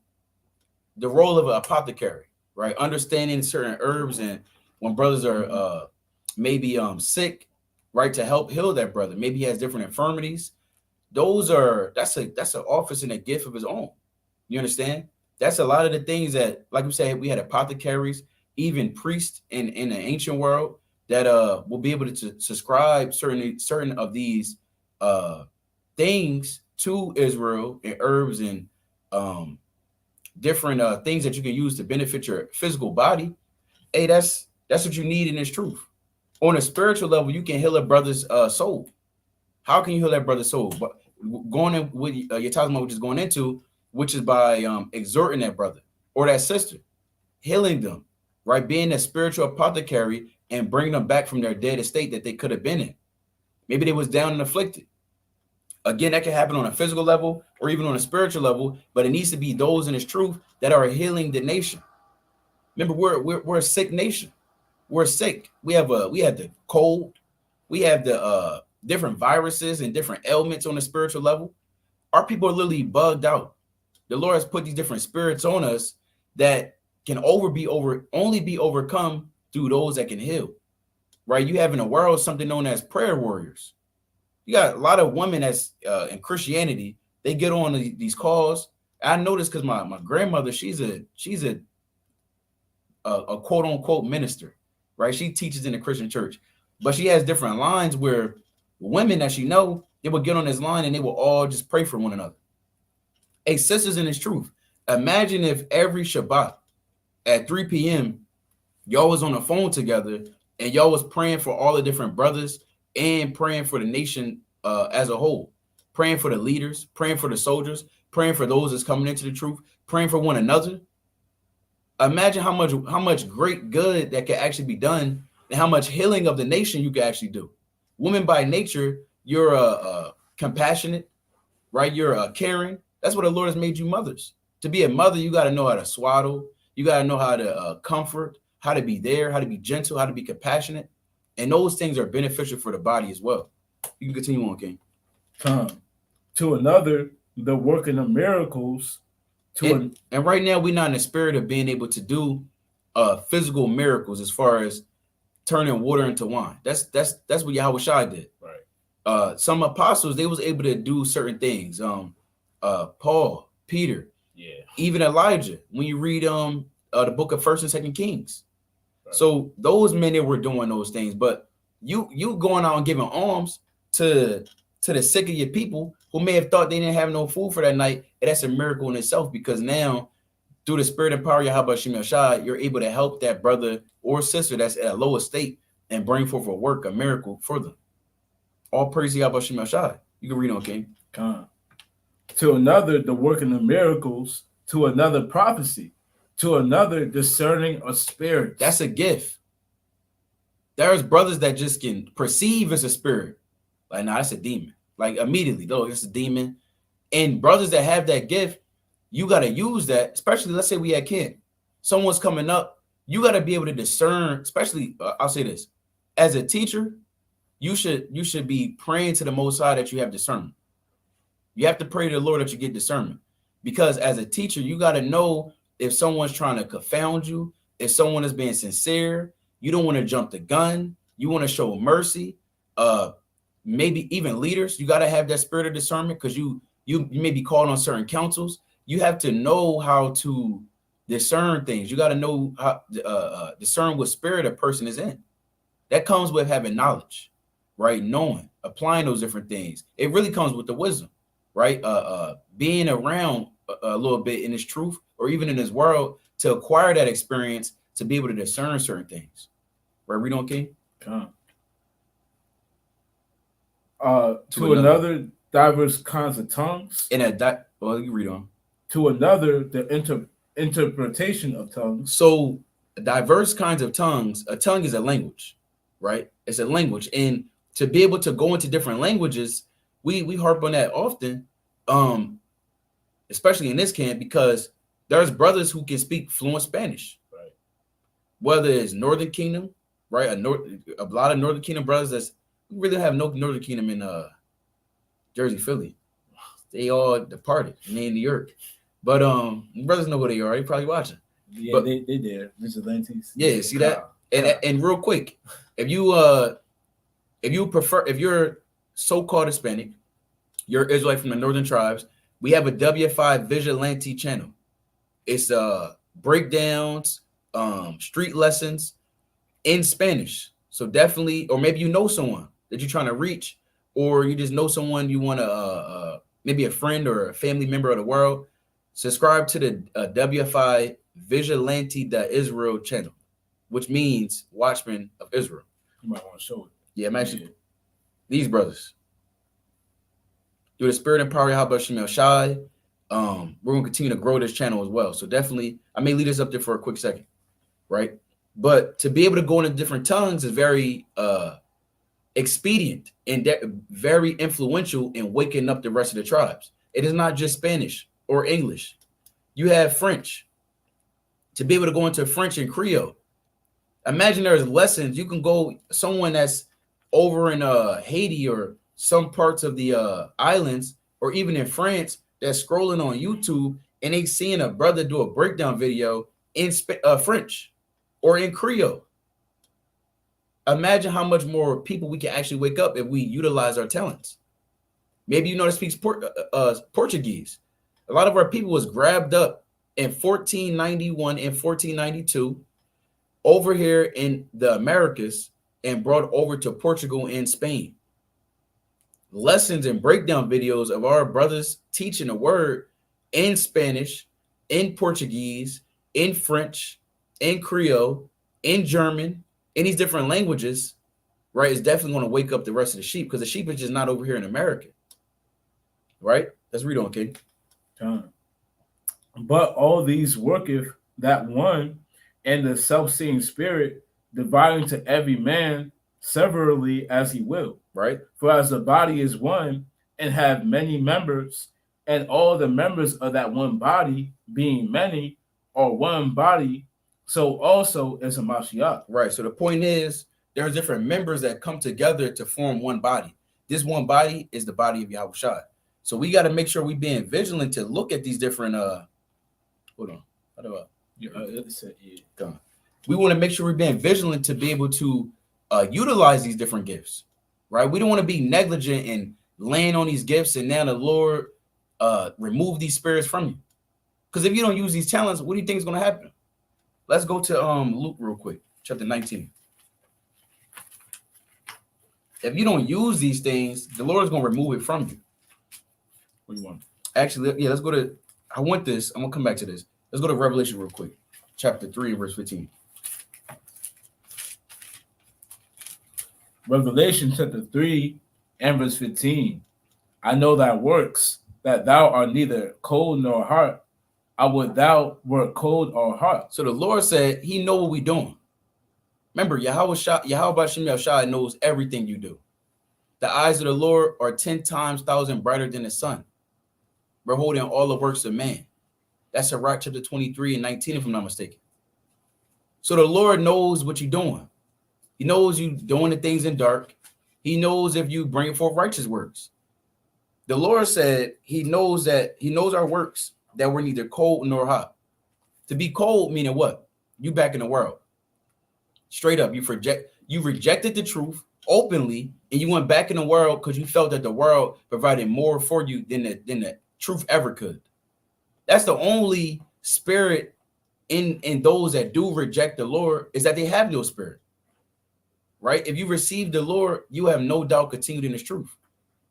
the role of an apothecary, right? Understanding certain herbs, and when brothers are maybe sick, right, to help heal that brother. Maybe he has different infirmities. That's an office and a gift of his own. You understand? That's a lot of the things that, like we said, we had apothecaries, even priests in the ancient world that will be able to subscribe certain of these things to Israel, and herbs and different things that you can use to benefit your physical body. Hey, that's what you need in this truth. On a spiritual level, you can heal a brother's soul. How can you heal that brother's soul? But going in with your testimony, which is going into, which is by exhorting that brother or that sister, healing them, right? Being a spiritual apothecary and bringing them back from their dead estate that they could have been in. Maybe they was down and afflicted. Again, that can happen on a physical level or even on a spiritual level, but it needs to be those in this truth that are healing the nation. Remember, we're a sick nation. We're sick. We have the cold. We have the different viruses and different ailments on the spiritual level. Our people are literally bugged out. The Lord has put these different spirits on us that can only be overcome through those that can heal. Right? You have in the world something known as prayer warriors. You got a lot of women that's in Christianity. They get on these calls. I noticed because my grandmother, she's a quote unquote minister, right? She teaches in the Christian church, but she has different lines where women that she know, they will get on this line and they will all just pray for one another. Hey, sisters in this truth, imagine if every Shabbat at 3 p.m. y'all was on the phone together and y'all was praying for all the different brothers and praying for the nation as a whole, praying for the leaders, praying for the soldiers, praying for those that's coming into the truth, praying for one another. Imagine how much great good that could actually be done and how much healing of the nation you could actually do. Women by nature, you're compassionate, right? You're caring. That's what the Lord has made you mothers. To be a mother, you got to know how to swaddle. You got to know how to comfort, how to be there, how to be gentle, how to be compassionate. And those things are beneficial for the body as well. You can continue on, King. To another, the working of miracles. And right now, we're not in the spirit of being able to do physical miracles as far as turning water into wine. That's what Yahweh Shai did. Right. Some apostles, they was able to do certain things. Paul, Peter, even Elijah. When you read the book of 1st and 2nd Kings. Right. So those men that were doing those things, but you going out and giving alms to the sick of your people who may have thought they didn't have no food for that night, and that's a miracle in itself, because now through the spirit and power of Yahweh Shem Shai, you're able to help that brother or sister that's at a lower state and bring forth a work, a miracle for them. All praise Yahweh Shem Shai. You can read on, King. To another, the working of miracles. To another, prophecy. To another, discerning of spirits. That's a gift. There's brothers that just can perceive as a spirit. Like, nah, that's a demon. Like, immediately, though, it's a demon. And brothers that have that gift, you got to use that, especially, let's say we had Ken. Someone's coming up. You got to be able to discern, especially, I'll say this. As a teacher, you should be praying to the Most High that you have discernment. You have to pray to the Lord that you get discernment. Because as a teacher, you got to know if someone's trying to confound you, if someone is being sincere. You don't want to jump the gun. You want to show mercy. Maybe even leaders, you got to have that spirit of discernment, because you may be called on certain councils. You have to know how to discern things. You got to know how discern what spirit a person is in. That comes with having knowledge, right? Knowing, applying those different things. It really comes with the wisdom, right? Being around a little bit in this truth or even in this world to acquire that experience to be able to discern certain things. Right? Read on, King. To another, diverse kinds of tongues. Well, you read on. To another, the interpretation of tongues. So diverse kinds of tongues. A tongue is a language, right? It's a language. And to be able to go into different languages, we harp on that often, especially in this camp, because there's brothers who can speak fluent Spanish. Right. Whether it's Northern Kingdom, right? A lot of Northern Kingdom brothers we really have no Northern Kingdom in Jersey, Philly. They all departed and they in New York. But brothers know who they are. They probably watching. Yeah, but, they there. Vigilantes. Yeah, see that? And real quick, if you're so-called Hispanic, you're Israelite from the northern tribes, we have a WFI Vigilante channel. It's breakdowns, street lessons in Spanish. So definitely, or maybe you know someone that you're trying to reach, or you just know someone you want to, maybe a friend or a family member of the world. Subscribe to the WFI Vigilante Israel channel, which means Watchmen of Israel. You might want to show it. Yeah, I'm actually these brothers. Through the spirit and power of Yahweh Shemel Shai, we're gonna continue to grow this channel as well. So definitely, I may lead us up there for a quick second, right? But to be able to go into different tongues is very expedient and very influential in waking up the rest of the tribes. It is not just Spanish or English. You have French. To be able to go into French and Creole. Imagine there's lessons. You can go, someone that's over in Haiti or some parts of the islands, or even in France, that's scrolling on YouTube and they seeing a brother do a breakdown video in French or in Creole. Imagine how much more people we can actually wake up if we utilize our talents. Maybe you know that speaks Portuguese. A lot of our people was grabbed up in 1491 and 1492 over here in the Americas and brought over to Portugal and Spain. Lessons and breakdown videos of our brothers teaching the word in Spanish, in Portuguese, in French, in Creole, in German, in these different languages, right, is definitely going to wake up the rest of the sheep, because the sheep is just not over here in America, right? Let's read on, King. But all these worketh that one and the self-seeing spirit, dividing to every man severally as he will. Right. For as the body is one and have many members, and all the members of that one body, being many, are one body, so also is a Mashiach. Right. So the point is, there's different members that come together to form one body. This one body is the body of Yahweh Shai. So we got to make sure we're being vigilant to look at these different hold on. How do I? We want to make sure we're being vigilant to be able to utilize these different gifts, right? We don't want to be negligent and laying on these gifts and now the Lord remove these spirits from you. Because if you don't use these talents, what do you think is going to happen? Let's go to Luke real quick, chapter 19. If you don't use these things, the Lord is going to remove it from you. What do you want? Actually, yeah, let's go to, I want this. I'm going to come back to this. Let's go to Revelation real quick, chapter 3, verse 15. Revelation chapter 3 and verse 15. I know thy works, that thou art neither cold nor hot. I would thou wert cold or hot. So the Lord said he know what we doing. Remember, Yahweh Shem Shai knows everything you do. The eyes of the Lord are 10 times 1,000 brighter than the sun, beholding all the works of man. That's Sirach chapter 23 and 19, if I'm not mistaken. So the Lord knows what you're doing. He knows you doing the things in dark. He knows if you bring forth righteous works. The Lord said he knows our works, that we're neither cold nor hot. To be cold meaning what? You back in the world. Straight up, you rejected the truth openly, and you went back in the world because you felt that the world provided more for you than the truth ever could. That's the only spirit in those that do reject the Lord, is that they have no spirit. Right? If you receive the Lord, you have no doubt continued in this truth.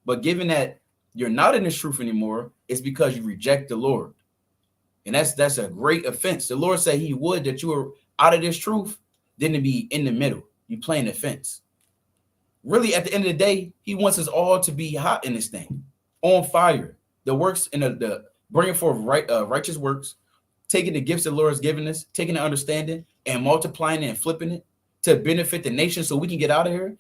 But given that you're not in this truth anymore, it's because you reject the Lord. And that's a great offense. The Lord said he would that you were out of this truth, then to be in the middle. You playing the fence. Really, at the end of the day, he wants us all to be hot in this thing, on fire. The works and the bringing forth righteous works, taking the gifts the Lord has given us, taking the understanding and multiplying it and flipping it to benefit the nation so we can get out of here.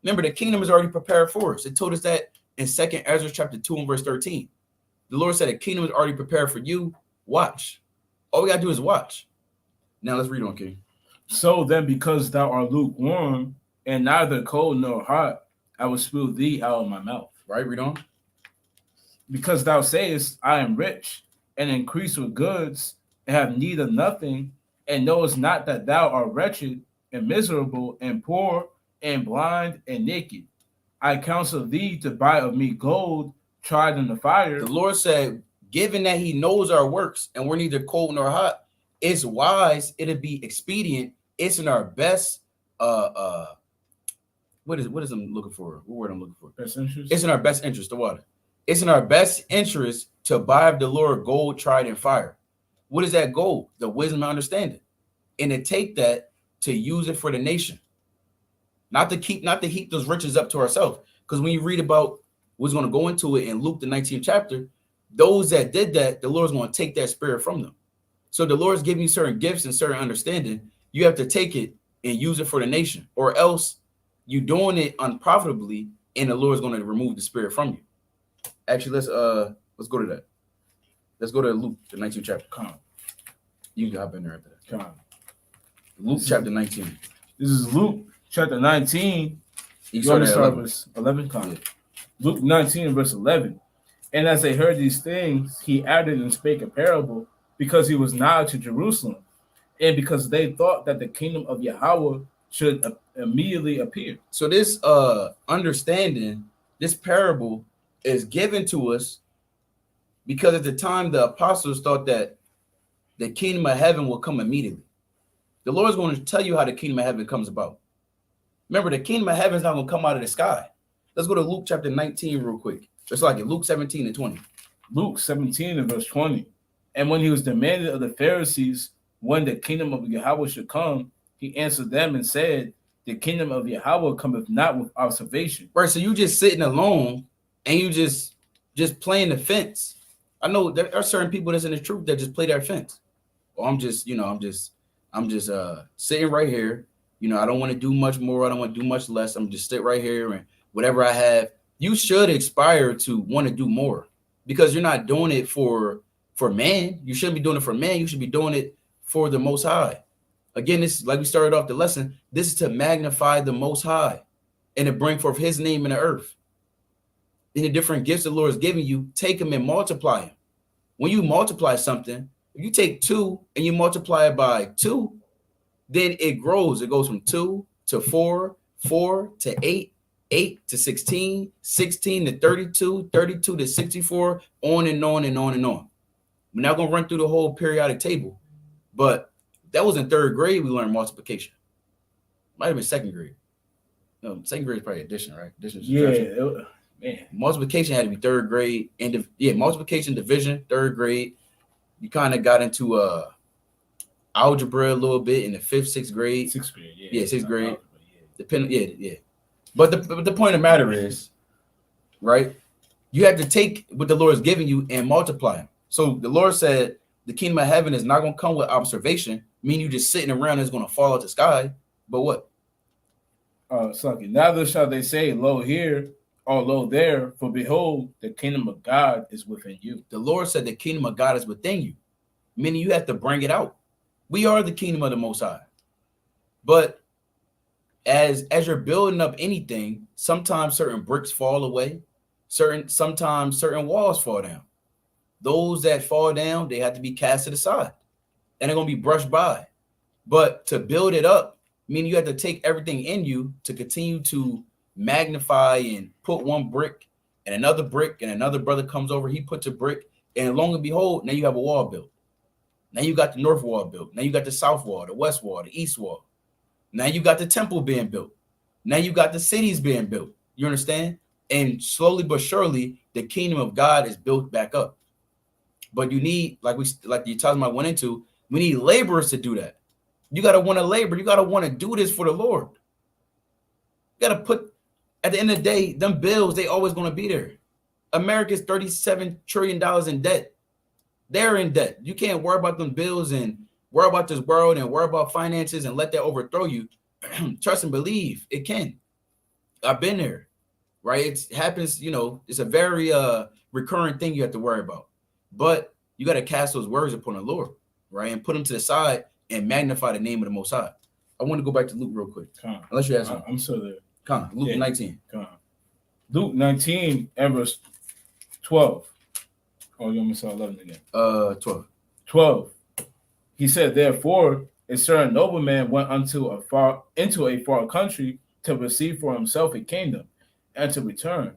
Remember, the kingdom is already prepared for us. It told us that in 2 Ezra chapter 2 and verse 13. The Lord said the kingdom is already prepared for you. Watch. All we got to do is watch. Now let's read on, King. So then, because thou art lukewarm and neither cold nor hot, I will spew thee out of my mouth. Right, read on. Because thou sayest, I am rich and increase with goods and have need of nothing, and knowest not that thou art wretched and miserable and poor and blind and naked. I counsel thee to buy of me gold tried in the fire. The Lord said, given that he knows our works and we're neither cold nor hot, it's wise, it'll be expedient, it's in our best what is I'm looking for? What word I'm looking for? Best interest. It's in our best interest, the water. It's in our best interest to buy of the Lord gold tried in fire. What is that gold? The wisdom and understanding. And to take that to use it for the nation. Not to heap those riches up to ourselves. Because when you read about what's going to go into it in Luke, the 19th chapter, those that did that, the Lord's going to take that spirit from them. So the Lord's giving you certain gifts and certain understanding. You have to take it and use it for the nation, or else you doing it unprofitably, and the Lord's going to remove the spirit from you. Actually, let's go to that. Let's go to Luke, the 19th chapter. Come on. You can hop in there after that. Come on. Luke chapter 19. This is Luke chapter 19. You start at at verse 11. Come on. Yeah. Luke 19 and verse 11. And as they heard these things, he added and spake a parable, because he was nigh to Jerusalem, and because they thought that the kingdom of Yahweh should immediately appear. So this understanding, this parable is given to us because at the time the apostles thought that the kingdom of heaven will come immediately. The Lord's going to tell you how the kingdom of heaven comes about. Remember, the kingdom of heaven is not going to come out of the sky. Let's go to Luke chapter 19 real quick. It's like it, Luke 17 and 20. Luke 17 and verse 20. And when he was demanded of the Pharisees when the kingdom of Yahweh should come, he answered them and said, the kingdom of Yahweh cometh not with observation. Right, so you just sitting alone and you just playing the fence. I know there are certain people that's in the truth that just play their fence. Or I'm just sitting right here. I don't want to do much more. I don't want to do much less. I'm just sit right here and whatever I have. You should aspire to want to do more because you're not doing it for man. You shouldn't be doing it for man. You should be doing it for the Most High. Again, this, like we started off the lesson, this is to magnify the Most High and to bring forth his name in the earth. In the different gifts the Lord is giving you, take them and multiply them. When you multiply something, if you take 2 and you multiply it by 2, then it grows. It goes from 2 to 4, 4 to 8, 8 to 16, 16 to 32, 32 to 64, on and on and on and on. We're not going to run through the whole periodic table, but that was in 3rd grade. We learned multiplication. Might have been 2nd grade. No, 2nd grade is probably addition, right? Addition, subtraction. Man. Multiplication had to be 3rd grade. And multiplication, division, 3rd grade. You kind of got into algebra a little bit in the 5th, 6th grade. 6th grade, yeah. Yeah, 6th grade. Yeah. But the point of the matter is, right? You have to take what the Lord is giving you and multiply them. So the Lord said the kingdom of heaven is not going to come with observation, meaning you just sitting around and it's going to fall out the sky. But what? Neither shall they say, lo here, or lo there, for behold, the kingdom of God is within you. The Lord said the kingdom of God is within you, meaning you have to bring it out. We are the kingdom of the Most High. But as you're building up anything, sometimes certain bricks fall away, sometimes certain walls fall down. Those that fall down, they have to be casted aside and they're going to be brushed by. But to build it up, meaning you have to take everything in you to continue to magnify and put one brick and another brother comes over, he puts a brick, and lo and behold, now you have a wall built. Now you got the north wall built. Now you got the south wall, the west wall, the east wall. Now you got the temple being built. Now you got the cities being built. You understand? And slowly but surely, the kingdom of God is built back up. But you need, like the time I went into, we need laborers to do that. You got to want to labor. You got to want to do this for the Lord. You got to put, at the end of the day, them bills, they always going to be there. America's $37 trillion in debt. They're in debt. You can't worry about them bills and worry about this world and worry about finances and let that overthrow you. Trust and believe it can. I've been there, right? It happens, it's a very recurrent thing you have to worry about. But you got to cast those words upon the Lord, right? And put them to the side and magnify the name of the Most High. I want to go back to Luke real quick. Unless you ask me. I'm still there. Luke 19. Luke 19 and verse 12. Oh, you want me to say 11 again? 12. 12. He said, therefore, a certain nobleman went into a far country to receive for himself a kingdom and to return.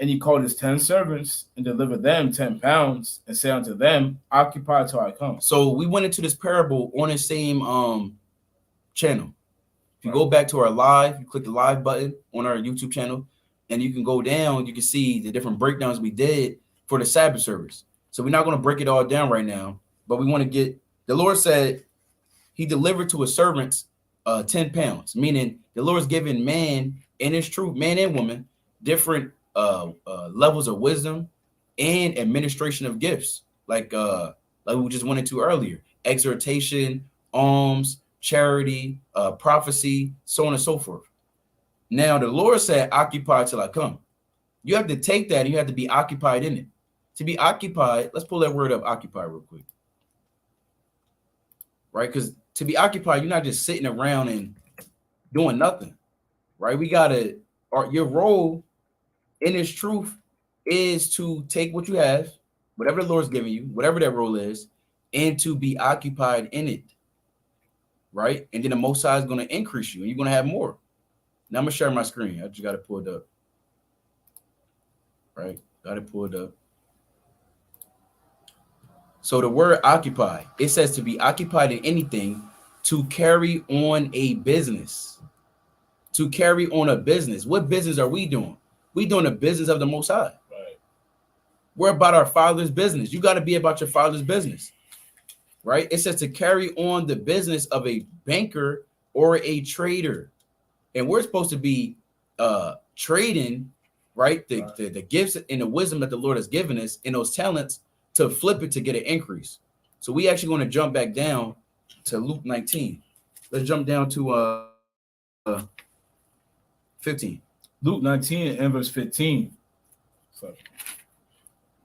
And he called his 10 servants and delivered them 10 pounds and said unto them, occupy till I come. So we went into this parable on the same channel. If you go back to our live, you click the live button on our YouTube channel, and you can go down, you can see the different breakdowns we did for the Sabbath service. So we're not going to break it all down right now, but we want to get, the Lord said he delivered to his servants 10 pounds, meaning the Lord's given man and his truth, man and woman, different levels of wisdom and administration of gifts, like we just went into earlier: exhortation, alms, charity, prophecy, so on and so forth. Now the Lord said, occupy till I come. You have to take that and you have to be occupied in it. To be occupied, let's pull that word up, occupy, real quick. Right? Because to be occupied, you're not just sitting around and doing nothing. Right? We gotta, your role in this truth is to take what you have, whatever the Lord's giving you, whatever that role is, and to be occupied in it. Right? And then the Most High is going to increase you and you're going to have more. Now I'm going to share my screen. I just got to pull it up. Right? Got to pull it up. So the word occupy, it says to be occupied in anything, to carry on a business. To carry on a business. What business are we doing? We doing the business of the Most High. Right. We're about our Father's business. You got to be about your Father's business. Right? It says to carry on the business of a banker or a trader. And we're supposed to be trading, right? The gifts and the wisdom that the Lord has given us in those talents to flip it to get an increase. So we actually want to jump back down to Luke 19. Let's jump down to 15. Luke 19 and verse 15. So,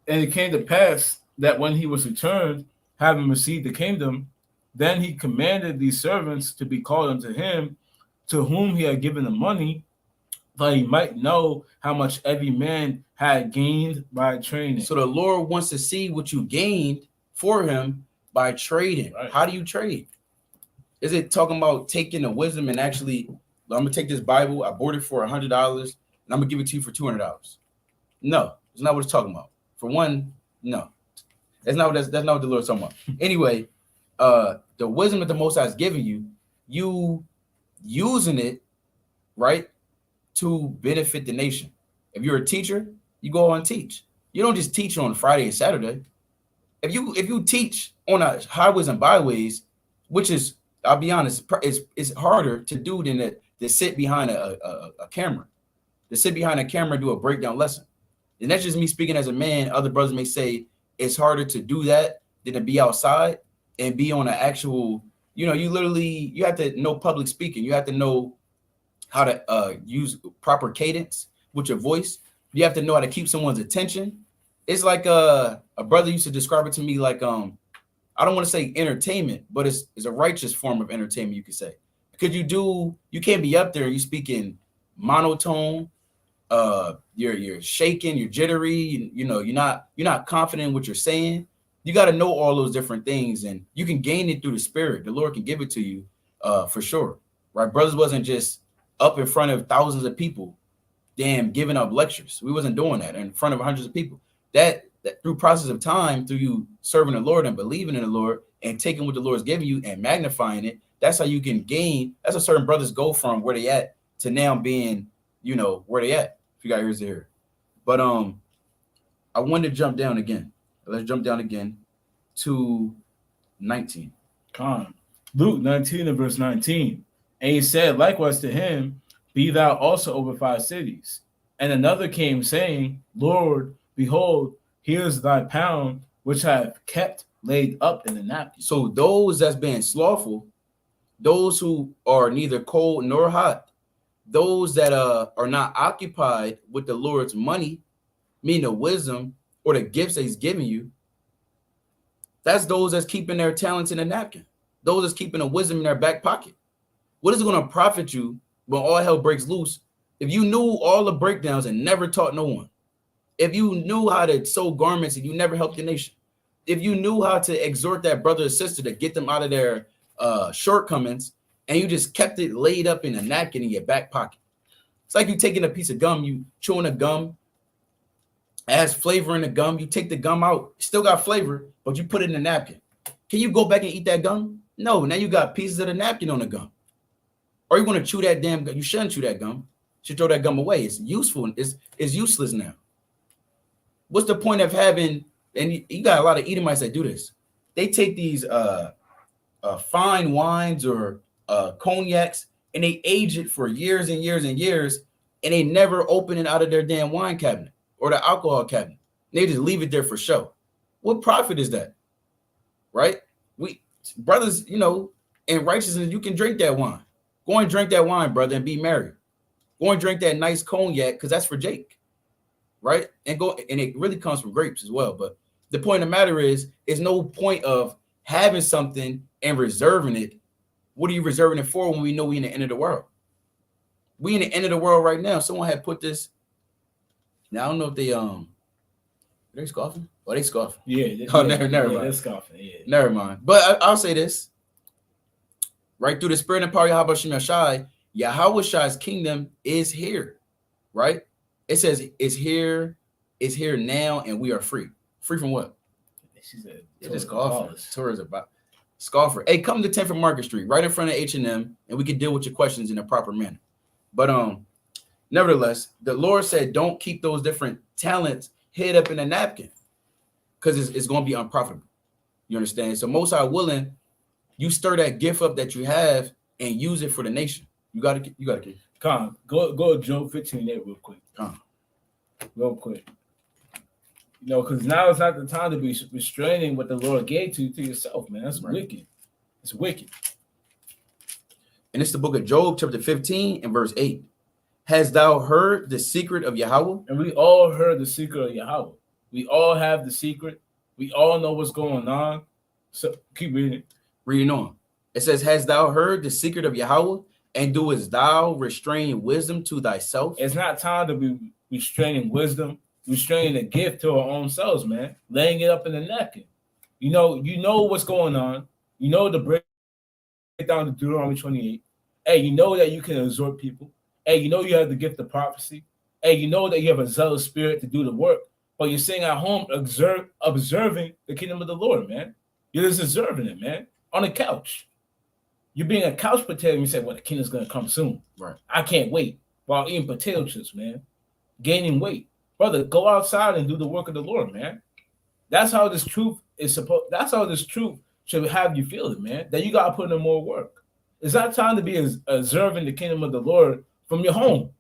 and it came to pass that when he was returned, having received the kingdom, then he commanded these servants to be called unto him, to whom he had given the money, that he might know how much every man had gained by trading. So the Lord wants to see what you gained for him by trading. Right. How do you trade? Is it talking about taking the wisdom and actually, I'm gonna take this Bible, I bought it for $100, and I'm gonna give it to you for $200? No, it's not what it's talking about. For one, no, that's not what the Lord's talking about. Anyway, the wisdom that the Most High is giving you, you using it, right, to benefit the nation. If you're a teacher, you go on and teach. You don't just teach on Friday and Saturday. If you teach on highways and byways, which is, I'll be honest, it's harder to do than to sit behind a camera. To sit behind a camera and do a breakdown lesson. And that's just me speaking as a man. Other brothers may say it's harder to do that than to be outside and be on an actual, you have to know public speaking. You have to know how to use proper cadence with your voice. You have to know how to keep someone's attention. It's like a brother used to describe it to me like, I don't want to say entertainment, but it's a righteous form of entertainment, you could say. Because you can't be up there, you speaking monotone, you're shaking, you're jittery, you're not confident in what you're saying. You got to know all those different things, and you can gain it through the Spirit. The Lord can give it to you for sure. Right? Brothers wasn't just up in front of thousands of people, giving up lectures. We wasn't doing that in front of hundreds of people. That through process of time, through you serving the Lord and believing in the Lord and taking what the Lord's giving you and magnifying it, that's how you can gain. That's how certain brothers go from where they at to now being, where they at. If you got ears to hear. But I wanted to jump down again. Let's jump down again to 19. Luke 19 and verse 19. And he said likewise to him, be thou also over 5 cities. And another came saying, Lord, behold, here's thy pound, which I have kept laid up in the napkin. So those that's being slothful, those who are neither cold nor hot, those that are not occupied with the Lord's money, meaning the wisdom or the gifts that he's giving you, that's those that's keeping their talents in a napkin. Those that's keeping the wisdom in their back pocket. What is going to profit you when all hell breaks loose if you knew all the breakdowns and never taught no one? If you knew how to sew garments and you never helped the nation? If you knew how to exhort that brother or sister to get them out of their shortcomings and you just kept it laid up in a napkin in your back pocket? It's like you taking a piece of gum, you chewing a gum, Adds flavor in the gum. You take the gum out, still got flavor, but you put it in a napkin. Can you go back and eat that gum? No. Now you got pieces of the napkin on the gum. Or you want to chew that damn gum? You shouldn't chew that gum. You should throw that gum away. It's useful. It's useless now. What's the point of having? And you got a lot of Edomites that do this. They take these fine wines or cognacs and they age it for years and years and years, and they never open it out of their damn wine cabinet or the alcohol cabinet. They just leave it there for show. What profit is that? Right? We brothers, you know, in righteousness, you can drink that wine. Go and drink that wine, brother, and be merry. Go and drink that nice cognac because that's for Jake. Right? And it really comes from grapes as well. But the point of the matter is no point of having something and reserving it. What are you reserving it for when we know we're in the end of the world? We in the end of the world right now. Someone had put this. Now I don't know if they are they scoffing? Oh, they scoffing. Yeah. Never mind. They're scoffing. Yeah. Never mind. But I'll say this. Right through the spirit and power of Yahweh Shai's kingdom is here. Right? It says it's here now, and we are free. Free from what? She said, just scoffing. Tourist about scoffer. Hey, come to 10th and Market Street, right in front of H&M, and we can deal with your questions in a proper manner. But nevertheless, the Lord said, don't keep those different talents hid up in a napkin, because it's going to be unprofitable. You understand? So Most High willing, you stir that gift up that you have and use it for the nation. You got to keep. Come on, go to Job 15:8 real quick. Real quick. You know, because now it's not the time to be restraining what the Lord gave to yourself, man. That's right. Wicked. It's wicked. And it's the book of Job, chapter 15 and verse 8. Has thou heard the secret of Yahweh? And we all heard the secret of Yahweh. We all have the secret. We all know what's going on. So keep reading. Reading on. It says, has thou heard the secret of Yahweh? And doest thou restrain wisdom to thyself? It's not time to be restraining wisdom, restraining the gift to our own selves, man. Laying it up in the napkin. You know what's going on. You know the break down to Deuteronomy 28. Hey, you know that you can exhort people. Hey, you know you have the gift of prophecy. Hey, you know that you have a zealous spirit to do the work. But you're sitting at home observing the kingdom of the Lord, man. You're just observing it, man, on the couch. You're being a couch potato and you say, well, the kingdom's going to come soon. Right. I can't wait. While eating potato chips, man. Gaining weight. Brother, go outside and do the work of the Lord, man. That's how this truth should have you feel it, man. That you got to put in more work. It's not time to be observing the kingdom of the Lord from your home.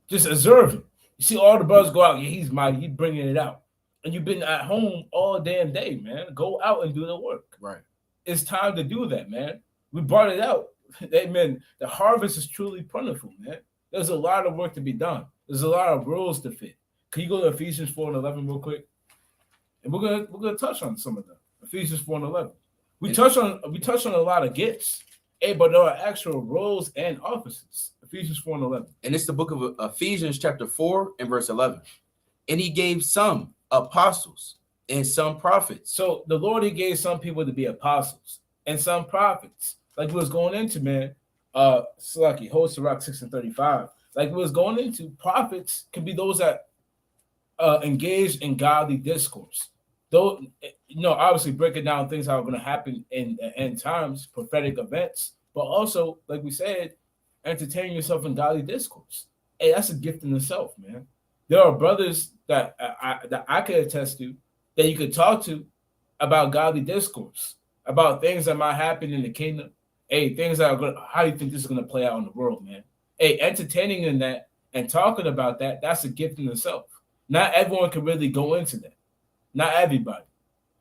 Just observing. You see all the brothers go out. Yeah, he's mighty. He's bringing it out. And you've been at home all damn day, man. Go out and do the work. Right. It's time to do that, man. We brought it out. Amen. The harvest is truly plentiful, man. There's a lot of work to be done. There's a lot of rules to fit. Can you go to Ephesians 4:11 real quick? And we're gonna touch on some of them. Ephesians 4:11. We touched on a lot of gifts. Hey, but there are actual roles and offices. Ephesians 4:11. And it's the book of Ephesians chapter 4 and verse 11. And he gave some apostles and some prophets. So the Lord, he gave some people to be apostles and some prophets. Like we was going into, man. Slaki, hold Sirach 6 and 35. Like we was going into, prophets can be those that engage in godly discourse. Though, obviously breaking down things that are going to happen in end times, prophetic events, but also, like we said, entertaining yourself in godly discourse. Hey, that's a gift in itself, man. There are brothers that I could attest to that you could talk to about godly discourse, about things that might happen in the kingdom. Hey, things that are going. How do you think this is going to play out in the world, man? Hey, entertaining in that and talking about that, that's a gift in itself. Not everyone can really go into that. Not everybody.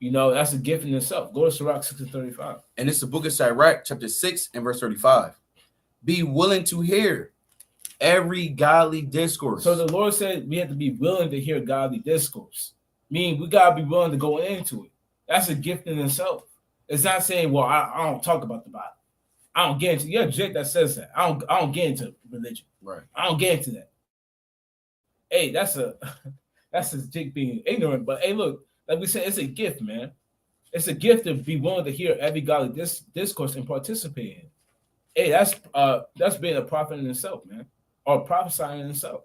That's a gift in itself. Go to Sirach 6 and 35. And it's the book of Sirach, chapter 6 and verse 35. Be willing to hear every godly discourse. So the Lord said we have to be willing to hear godly discourse. Meaning we got to be willing to go into it. That's a gift in itself. It's not saying, well, I don't talk about the Bible. I don't get into. You're a Jake that says that. I don't get into religion. Right. I don't get into that. Hey, that's a Jake being ignorant. But hey, look, like we said, it's a gift, man. It's a gift to be willing to hear every godly discourse and participate in. Hey, that's being a prophet in itself, man, or prophesying in itself.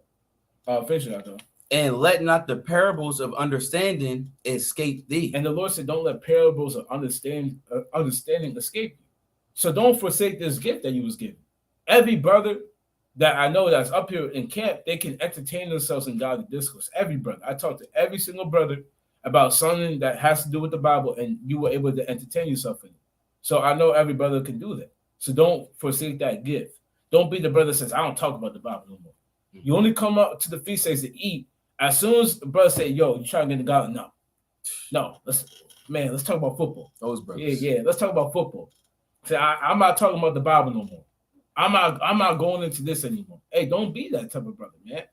Finish it out though. And let not the parables of understanding escape thee. And the Lord said, don't let parables of understanding escape you. So don't forsake this gift that you was given. Every brother that I know that's up here in camp, they can entertain themselves in godly discourse. Every brother. I talked to every single brother about something that has to do with the Bible, and you were able to entertain yourself in it. So I know every brother can do that. So don't forsake that gift. Don't be the brother that says, I don't talk about the Bible no more. Mm-hmm. You only come up to the feast days to eat. As soon as the brother say, yo, you trying to get the God? No. Let's talk about football. Those brothers. Yeah. Let's talk about football. Say, I'm not talking about the Bible no more. I'm not going into this anymore. Hey, don't be that type of brother, man.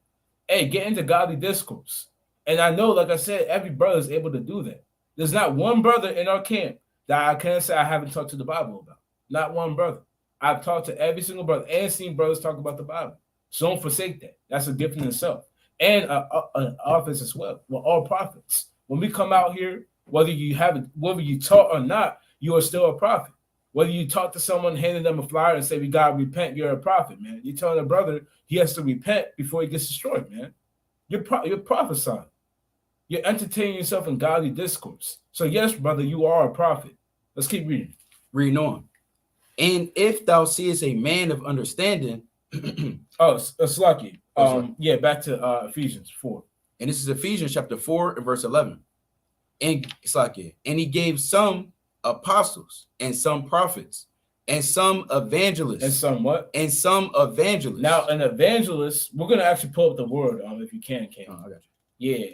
Hey, get into godly discourse. And I know, like I said, every brother is able to do that. There's not one brother in our camp that I can't say I haven't talked to the Bible about. Not one brother. I've talked to every single brother and seen brothers talk about the Bible. So don't forsake that. That's a gift in itself. And an office as well. We're all prophets. When we come out here, whether you taught or not, you are still a prophet. Whether you talk to someone, handing them a flyer and say, we got to repent, you're a prophet, man. You're telling a brother he has to repent before he gets destroyed, man. You're prophesying. You're entertaining yourself in godly discourse. So yes, brother, you are a prophet. Let's keep reading. Reading on. And if thou seest a man of understanding. It's lucky. Back to Ephesians 4. And this is Ephesians chapter 4 and verse 11. And it's like it. And he gave some apostles and some prophets and some evangelists. And some what? And some evangelists. Now, an evangelist, we're going to actually pull up the word if you can, Cam. Oh, I got you. Yeah.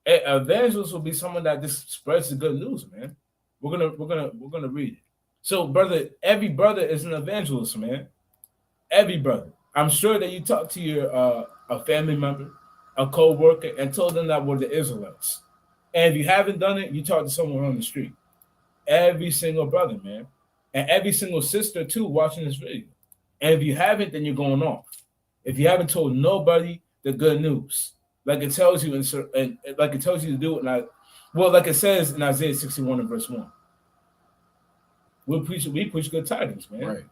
An evangelist will be someone that just spreads the good news, man. We're gonna read it. So, brother, every brother is an evangelist, man. Every brother. I'm sure that you talked to your a family member, a co-worker, and told them that we're the Israelites. And if you haven't done it, you talk to someone on the street. Every single brother, man. And every single sister, too, watching this video. And if you haven't, then you're going off. If you haven't told nobody the good news, like it tells you and like it tells you to do it, like it says in Isaiah 61 and verse 1. We preach good tidings, man. Right.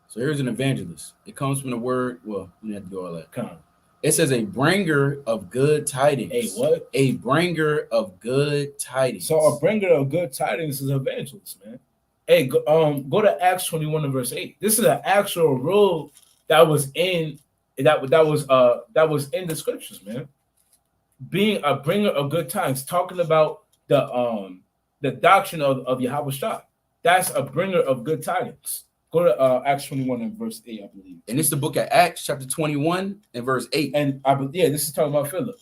So here's an evangelist. It comes from the word. Well, you have to do all that. Come on. It says a bringer of good tidings. A what? A bringer of good tidings. So a bringer of good tidings is an evangelist, man. Hey, go to Acts 21 and verse 8. This is an actual rule that was in that was in the scriptures, man. Being a bringer of good tidings, talking about the doctrine of Yahweh Shah. That's a bringer of good tidings. Go to Acts 21 and verse 8, I believe. And it's the book of Acts, chapter 21 and verse 8. And this is talking about Philip.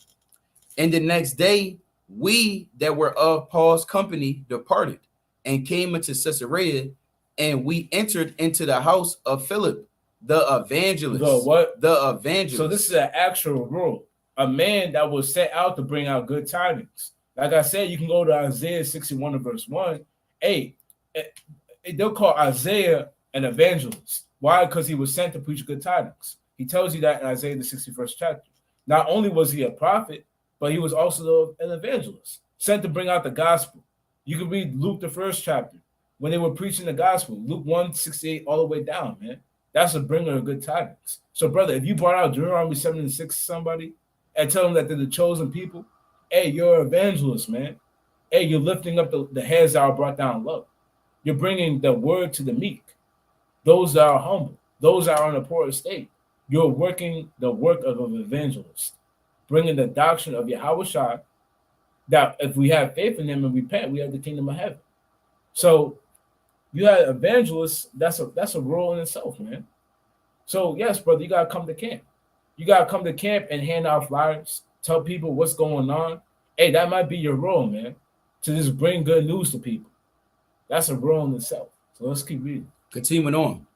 And the next day, we that were of Paul's company departed and came into Caesarea, and we entered into the house of Philip, the evangelist. The what? The evangelist. So this is an actual rule. A man that was set out to bring out good tidings. Like I said, you can go to Isaiah 61 and verse 1. Hey, they'll call Isaiah an evangelist. Why? Because he was sent to preach good tidings. He tells you that in Isaiah the 61st chapter. Not only was he a prophet, but he was also an evangelist, sent to bring out the gospel. You can read Luke the 1st chapter when they were preaching the gospel. Luke 1:68 all the way down, man. That's a bringer of good tidings. So, brother, if you brought out Deuteronomy 7 and 6 to somebody and tell them that they're the chosen people, hey, you're an evangelist, man. Hey, you're lifting up the heads that are brought down low. You're bringing the word to the meek, those that are humble, those that are in a poor estate. You're working the work of an evangelist, bringing the doctrine of Yahweh Shah, that if we have faith in him and repent, we have the kingdom of heaven. So you have evangelists, that's a role in itself, man. So yes, brother, you gotta come to camp. You gotta come to camp and hand out flyers, tell people what's going on. Hey, that might be your role, man, to just bring good news to people. That's a role in itself. So let's keep reading. Continuing on.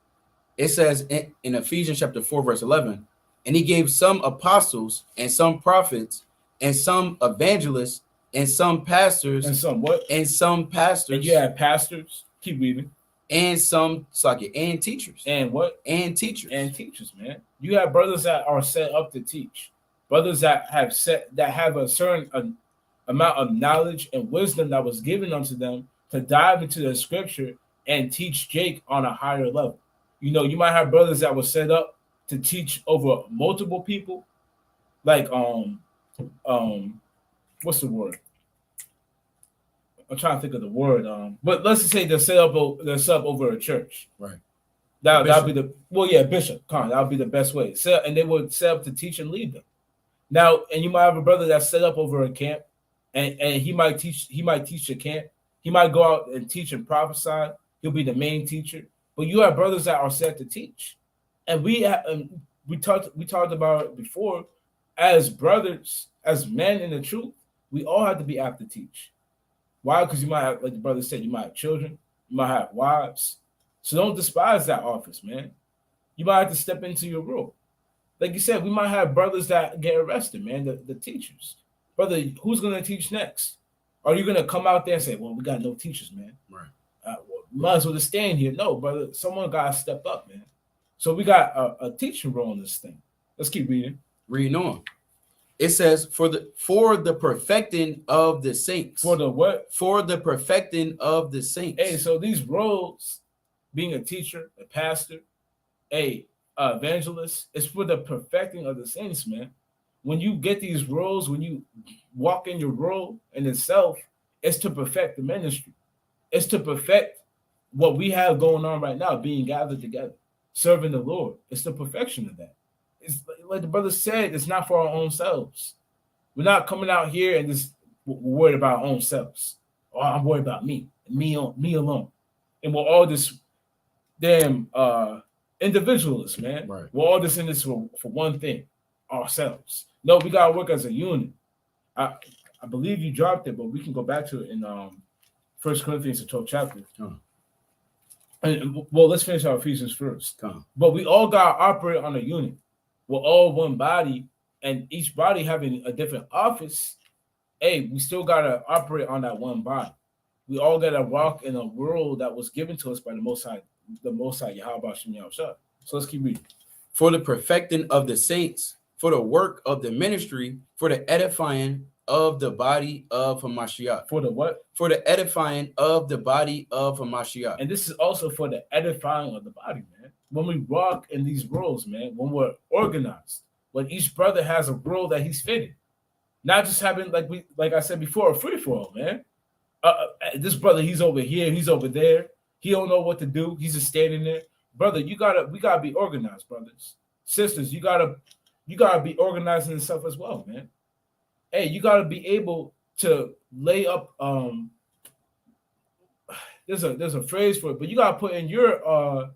It says in Ephesians chapter 4, verse 11, and he gave some apostles and some prophets and some evangelists and some pastors. And some what? And some pastors. And you have pastors. Keep reading. And some, and teachers. And what? And teachers. And teachers, man. You have brothers that are set up to teach. Brothers that have a certain amount of knowledge and wisdom that was given unto them to dive into the scripture and teach Jake on a higher level. You know, you might have brothers that were set up to teach over multiple people. like what's the word? I'm trying to think of the word. But let's just say they're set up over a church. Right. That'll be bishop. That'll be the best way. And they would set up to teach and lead them. Now, and you might have a brother that's set up over a camp, and he might teach the camp. He might go out and teach and prophesy. He'll be the main teacher. But you have brothers that are set to teach, and we talked about it before. As brothers, as men in the truth, we all have to be apt to teach. Why? Because you might have, like the brother said, you might have children, you might have wives. So don't despise that office, man. You might have to step into your role. Like you said, we might have brothers that get arrested, man, the teachers. Brother, who's going to teach next? Are you going to come out there and say, well, we got no teachers, man? Right. Might as well just stand here. No, brother, someone got to step up, man. So we got a teaching role in this thing. Let's keep reading. Reading on. It says, for the perfecting of the saints. For the what? For the perfecting of the saints. Hey, so these roles, being a teacher, a pastor, evangelist, it's for the perfecting of the saints, man. When you get these roles, when you walk in your role in itself, it's to perfect the ministry. It's to perfect what we have going on right now, being gathered together, serving the Lord. It's the perfection of that. It's like the brother said, it's not for our own selves. We're not coming out here and just worried about our own selves. Oh, I'm worried about me alone. And we're all this damn individualists, man. Right. We're all just in this for one thing, ourselves. No, we gotta work as a unit. I believe you dropped it, but we can go back to it in 1 Corinthians, the 12th chapter. And, well, let's finish our Ephesians first. But we all gotta operate on a unit. We're all one body, and each body having a different office. Hey, we still gotta operate on that one body. We all gotta walk in a world that was given to us by the Most High Yahweh Shem Yahushua. So let's keep reading. For the perfecting of the saints, for the work of the ministry, for the edifying of the body of Hamashiach. For the what? For the edifying of the body of Hamashiach. And this is also for the edifying of the body, man. When we walk in these roles, man, when we're organized, when each brother has a role that he's fitting, not just having, like I said before, a free-for-all, man. This brother, he's over here, he's over there. He don't know what to do. He's just standing there. Brother, we gotta be organized, brothers. Sisters, you gotta be organizing yourself as well, man. Hey, you gotta be able to lay up. There's a phrase for it, but you gotta put in your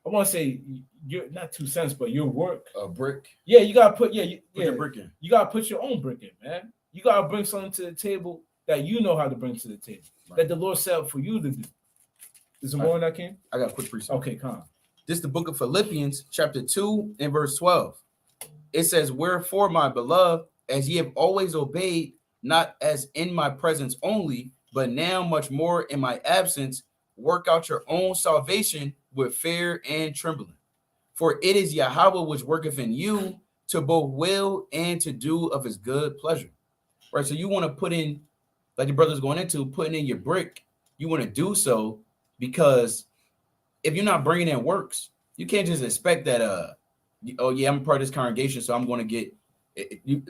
I want to say your not 2 cents, but your work. A brick. Yeah, you gotta put put your brick in. You gotta put your own brick in, man. You gotta bring something to the table that you know how to bring to the table, right, that the Lord set up for you to do. Is there more on that, King? I got a quick precept. Okay, come. This is the book of Philippians, chapter 2 and verse 12. It says, wherefore, my beloved, as ye have always obeyed, not as in my presence only, but now much more in my absence, work out your own salvation with fear and trembling. For it is Yahweh which worketh in you to both will and to do of his good pleasure. Right, so you want to put in, like the brother's going into, putting in your brick. You want to do so because if you're not bringing in works, you can't just expect that, oh yeah, I'm a part of this congregation, so I'm going to get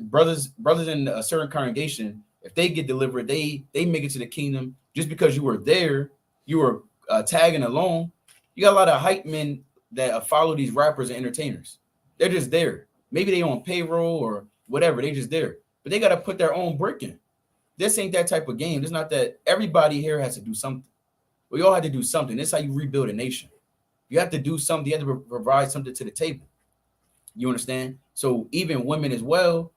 brothers in a certain congregation. If they get delivered, they make it to the kingdom just because you were there, you were tagging along. You got a lot of hype men that follow these rappers and entertainers. They're just there. Maybe they on payroll or whatever. They just there, but they got to put their own brick in. This ain't that type of game. It's not that everybody here has to do something. We all had to do something. That's how you rebuild a nation. You have to do something. You have to provide something to the table. You understand? So even women as well,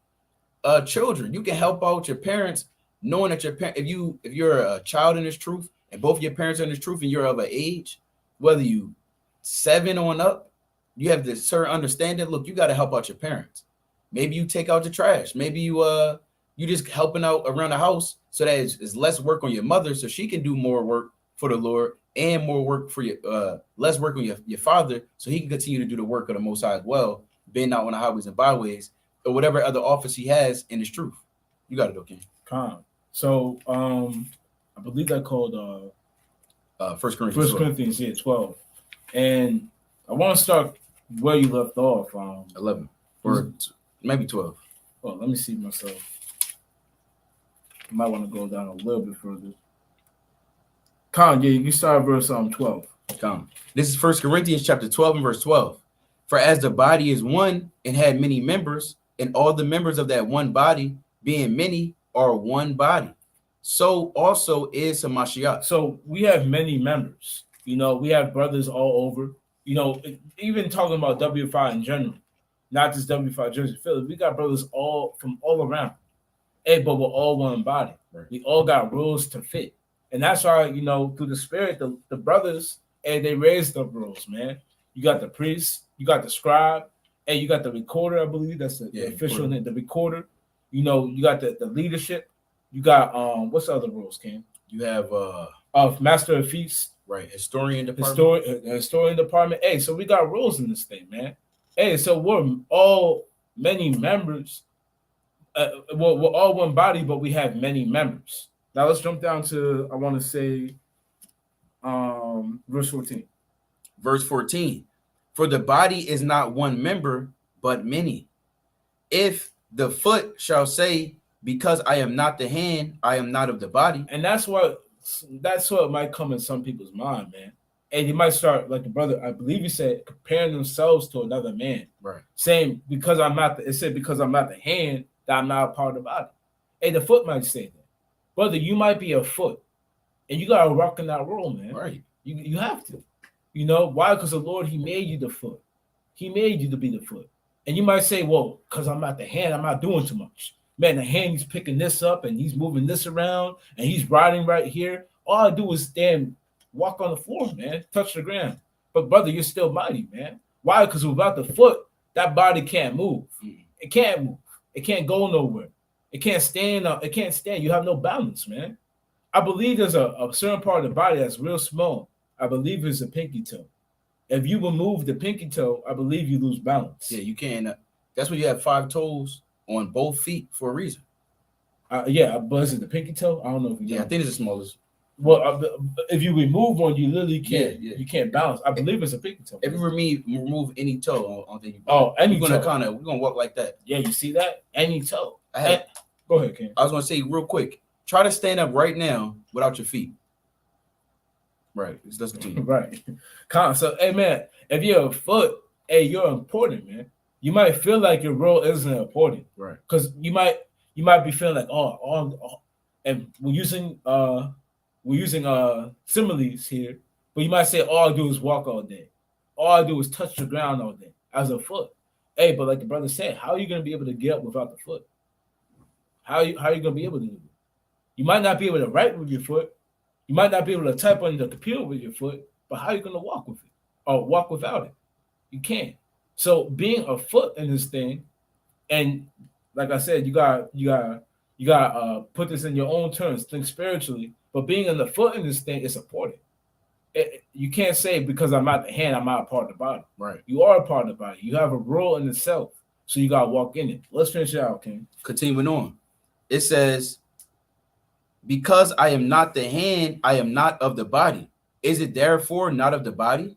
children, you can help out your parents, knowing that your parent, if you're a child in this truth and both your parents are in this truth and you're of an age, whether you 7 on up, you have this certain understanding. Look, you got to help out your parents. Maybe you take out the trash. Maybe you just helping out around the house so that it's less work on your mother, so she can do more work for the Lord and more work for your less work on your father, so he can continue to do the work of the Most High as well, being out on the highways and byways or whatever other office he has in his truth. You got it, okay? Calm. So I believe that called 1 Corinthians 12. 12. And I want to start where you left off. 11 or maybe 12. Well, let me see myself. I might want to go down a little bit further. Con, yeah, you start at verse 12. Come. This is 1 Corinthians chapter 12 and verse 12. For as the body is one and had many members, and all the members of that one body, being many, are one body, so also is Hamashiach. So we have many members. We have brothers all over. Even talking about WFI in general, not just WFI Jersey, Philly. We got brothers all from all around. Hey, but we're all one body. Right. We all got rules to fit. And that's why, through the Spirit, the brothers, they raised up rules, man. You got the priest, you got the scribe, and you got the recorder, I believe. That's the official name, the recorder. You got the leadership. You got, what's the other rules, Ken? You have master of feasts. Right, historian department. Historian department. Hey, so we got rules in this thing, man. Hey, so we're all many members. We're all one body, but we have many members. Now let's jump down to, I want to say, verse 14. Verse 14. For the body is not one member, but many. If the foot shall say, because I am not the hand, I am not of the body. And that's what might come in some people's mind, man. And you might start, like the brother, I believe he said, comparing themselves to another man. Right. Saying, because I'm not the hand, that I'm not a part of the body. Hey, the foot might say that. Brother, you might be a foot. And you got to rock in that role, man. Right. You have to. Why? Because the Lord, he made you the foot. He made you to be the foot. And you might say, well, because I'm not the hand, I'm not doing too much. Man, the hand, he's picking this up and he's moving this around and he's riding right here. All I do is stand, walk on the floor, man, touch the ground. But brother, you're still mighty, man. Why? Because without the foot, that body can't move. It can't move. It can't go nowhere. It can't stand up. It can't stand. You have no balance, man. I believe there's a certain part of the body that's real small. I believe it's a pinky toe. If you remove the pinky toe, I believe you lose balance. Yeah, you can. That's when you have 5 toes on both feet for a reason. But is it the pinky toe? I don't know if you know. I think it's the smallest. Well, if you remove one, you literally can't. Yeah. You can't balance. I believe it's a pinky toe. If you remove any toe on the any we're gonna walk like that. Yeah, you see that? Any toe. Go ahead, Ken. I was gonna say real quick. Try to stand up right now without your feet. Right. Let's continue. Right. So, hey man, if you're a foot, you're important, man. You might feel like your role isn't important, right? Because you might be feeling like, and we're using similes here, but you might say all I do is walk all day, all I do is touch the ground all day as a foot. Hey, but like the brother said, how are you gonna be able to get up without the foot? How are you gonna be able to do it? You might not be able to write with your foot. You might not be able to type on the computer with your foot, but how are you gonna walk with it or walk without it? You can't. So being a foot in this thing, and like I said, you got put this in your own terms, think spiritually. But being in the foot in this thing is important. You can't say because I'm not the hand, I'm not a part of the body. Right. You are a part of the body. You have a role in itself, so you gotta walk in it. Let's finish it out, King. Continuing on, it says, "Because I am not the hand, I am not of the body. Is it therefore not of the body?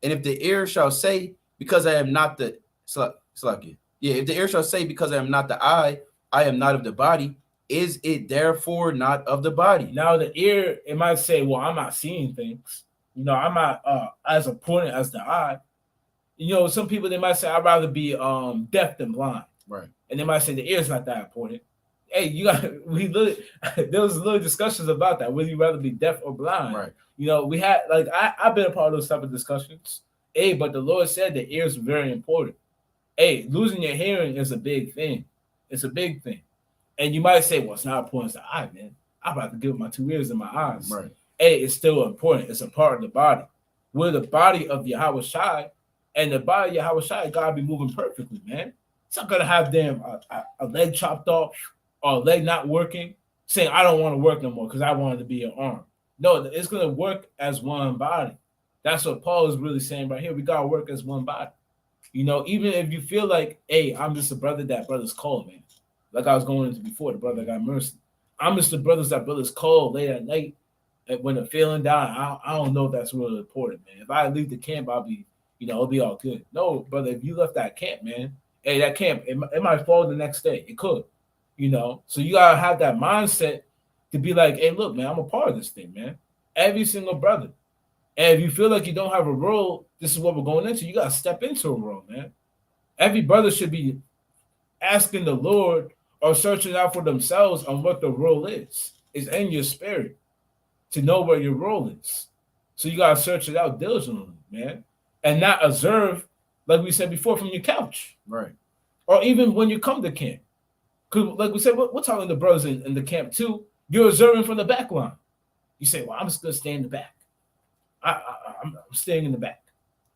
And if the ear shall say, because I am not the if the ear shall say, because I am not the eye, I am not of the body, is it therefore not of the body?" Now the ear, it might say, well, I'm not seeing things. I'm not as important as the eye. Some people, they might say, I'd rather be deaf than blind. Right. And they might say the ear is not that important. Hey, there was little discussions about that. Would you rather be deaf or blind? Right. We had, I've been a part of those type of discussions. Hey, but the Lord said the ear is very important. Hey, losing your hearing is a big thing. It's a big thing. And you might say, well, it's not important as the eye, man. I'm about to give my 2 ears and my eyes. Right. Hey, it's still important. It's a part of the body. We're the body of Yahweh Shai, and the body of Yahweh Shai gotta be moving perfectly, man. It's not gonna have a leg chopped off or a leg not working, saying I don't want to work no more because I wanted to be an arm. No, it's gonna work as one body. That's what Paul is really saying right here. We gotta work as one body. Even if you feel like, hey, I'm just a brother that brothers call, man. Like I was going into before, the brother got mercy. I'm just the brothers that brothers call late at night when they're feeling down. I don't know if that's really important, man. If I leave the camp, I'll be, it'll be all good. No, brother, if you left that camp, man, Hey, that camp, it might fall the next day. It could, you know. So you gotta have that mindset to be like, hey, look, man, I'm a part of this thing, man. Every single brother. And if you feel like you don't have a role, this is what we're going into. You gotta step into a role, man. Every brother should be asking the Lord or searching out for themselves on what the role is. It's in your spirit to know where your role is. So you gotta search it out diligently, man, and not observe, like we said before, from your couch, right? Or even when you come to camp, because like we said, we're talking to brothers in the camp too. You're observing from the back line. You say, "Well, I'm just gonna stay in the back. I'm staying in the back,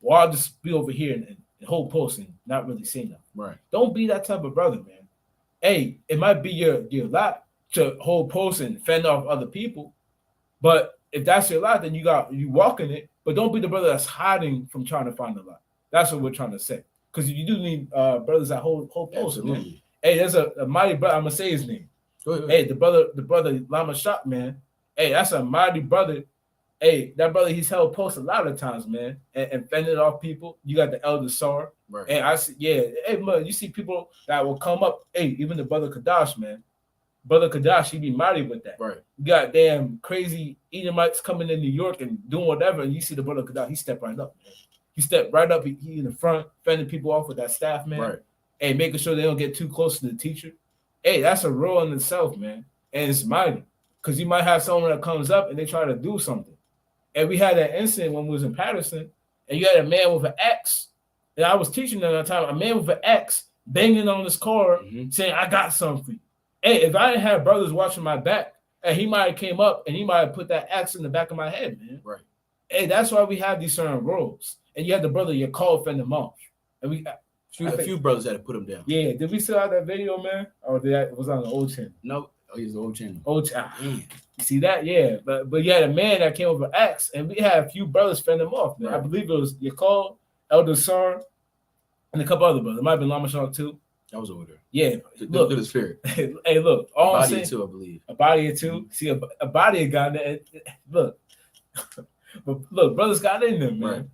or I'll just be over here and hold post and not really say nothing." Right? Don't be that type of brother, man. Hey, it might be your lot to hold post and fend off other people, but if that's your lot, then you walk in it. But don't be the brother that's hiding from trying to find the lot. That's what we're trying to say. Because you do need brothers that hold post, man. Hey, there's a mighty brother. I'm gonna say his name. Go ahead. Hey, the brother Lama Shop, man. Hey, that's a mighty brother. Hey, that brother, he's held post a lot of times, man, and fended off people. You got the elder Sar. Right. And I see, yeah, hey, man, you see people that will come up. Hey, even the brother Kadash, man. Brother Kadash, he be mighty with that. Right. You got damn crazy Edomites coming in New York and doing whatever, and you see the brother Kadash, he stepped right up, man. He stepped right up. He in the front, fending people off with that staff, man. Right. Hey, making sure they don't get too close to the teacher. Hey, that's a role in itself, man. And it's mighty. Because you might have someone that comes up and they try to do something. And we had that incident when we was in Patterson, and you had a man with an axe. And I was teaching them at the time, a man with an axe banging on his car, saying, "I got something for you." Hey, if I didn't have brothers watching my back, and he might have came up and he might have put that axe in the back of my head, man. Right. Hey, that's why we have these certain roles. And you had the brother your call fend them off. And we a few brothers had to put him down. Yeah, did we still have that video, man? Or it was on the old channel? No, he's the old channel. Old channel. You see that? Yeah. But you had a man that came over axe, and we had a few brothers fend them off, man. Right. I believe it was Yakal, Elder Sar, and a couple other brothers. It might have been Lama Shark too. That was over there. Yeah. Look to the spirit. Hey, look. All a I'm body saying, or two, I believe. A body or two. See, a body got in. Look. But look, brothers got in them, man. Right.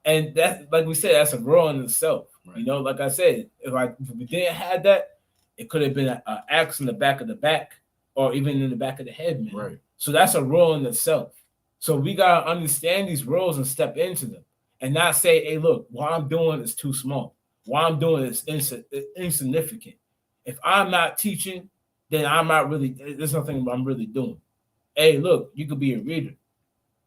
And that, like we said, that's a role in itself. Right. You know, like I said, if we didn't have that, it could have been an axe in the back of the back, or even in the back of the head, man. Right. So that's a role in itself. So we gotta understand these roles and step into them, and not say, "Hey, look, what I'm doing is too small. What I'm doing is insignificant. If I'm not teaching, then I'm not really. There's nothing I'm really doing." Hey, look, you could be a reader.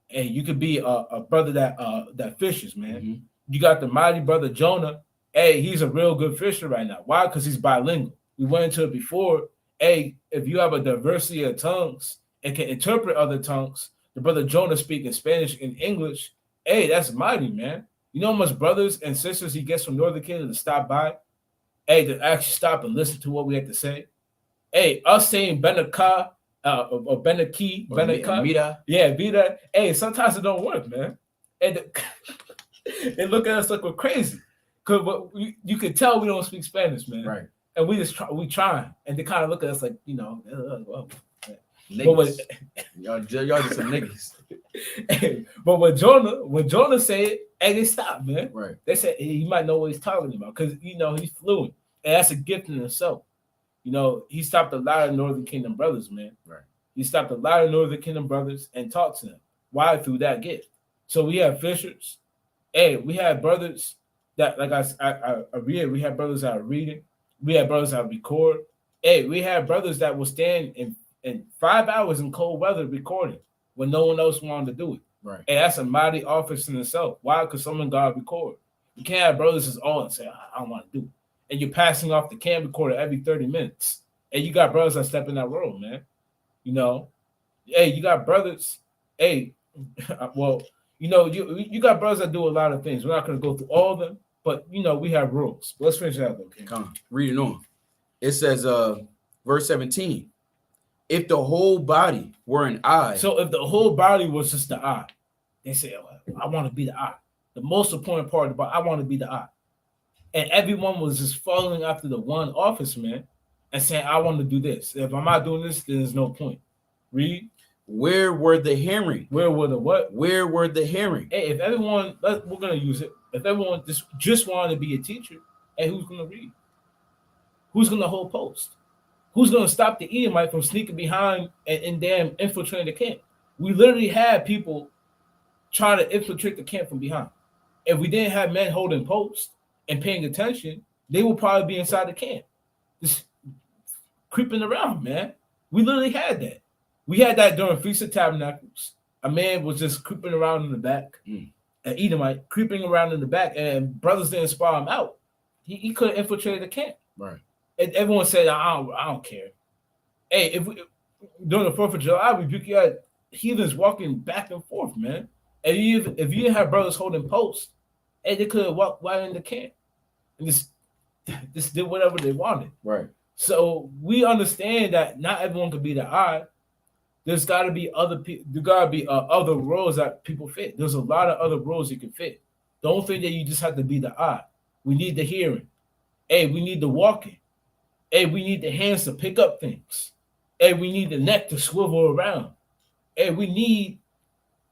Hey, you could be a brother that fishes, man. You got the mighty brother Jonah. Hey, he's a real good fisher right now. Why? Because he's bilingual. We went into it before. Hey, if you have a diversity of tongues and can interpret other tongues, the brother Jonah speaking Spanish and English, hey, that's mighty, man. You know how much brothers and sisters he gets from Northern Kingdom to stop by? Hey, to actually stop and listen to what we have to say. Hey, us saying Benaka, or Benaki, Benaka. Yeah, Vida. Hey, sometimes it don't work, man. And they look at us like we're crazy. Because you can tell we don't speak Spanish, man. Right. And we try. And they kind of look at us like, you know, niggas. Y'all just some niggas. But when Jonah said, hey, they stopped, man. Right. They said he might know what he's talking about because, you know, he's fluent. And that's a gift in itself. You know, he stopped a lot of Northern Kingdom brothers, man. Right. He stopped a lot of Northern Kingdom brothers and talked to them. Why? Through that gift. So we have fishers. Hey, we have brothers that, like I read, we have brothers that are reading. We have brothers that record. Hey, we have brothers that will stand in 5 hours in cold weather recording when no one else wanted to do it. Right. And that's a mighty office in itself. Why? Because someone got to record. You can't have brothers that's all and say, I don't want to do it. And you're passing off the cam recorder every 30 minutes. And you got brothers that step in that role, man. You know? Hey, you got brothers. Hey, well, you know, you got brothers that do a lot of things. We're not going to go through all of them, but, you know, we have rules. Let's finish that, though. Okay? Come on. Read it on. It says, verse 17, if the whole body were an eye. So if the whole body was just the eye, they say, oh, I want to be the eye. The most important part about I want to be the eye. And everyone was just following after the one office, man, and saying, I want to do this. If I'm not doing this, then there's no point. Read. Where were the hearing? Where were the what? Where were the hearing? Hey, if everyone, we're going to use it. If everyone just wanted to be a teacher, hey, who's going to read? who's going to hold post? Who's going to stop the Edomite from sneaking behind and damn infiltrating the camp? We literally had people trying to infiltrate the camp from behind. If we didn't have men holding posts and paying attention, they would probably be inside the camp, just creeping around, man. We literally had that. We had that during Feast of Tabernacles. A man was just creeping around in the back, an Edomite creeping around in the back, and brothers didn't spy him out. He couldn't infiltrate the camp. Right. And everyone said, I don't care. Hey, during the 4th of July, you had heathens walking back and forth, man. And if you didn't have brothers holding posts, hey, they could have walked right in the camp and just did whatever they wanted. Right. So we understand that not everyone could be the eye. There's got to be other people. There got to be other roles that people fit. There's a lot of other roles you can fit. Don't think that you just have to be the eye. We need the hearing. Hey, we need the walking. Hey, we need the hands to pick up things. Hey, we need the neck to swivel around. Hey, we need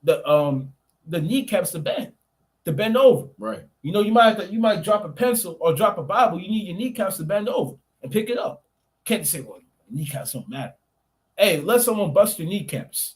the kneecaps to bend over. Right. You know, you might drop a pencil or drop a Bible. You need your kneecaps to bend over and pick it up. Can't say, well, kneecaps don't matter. Hey, let someone bust your kneecaps.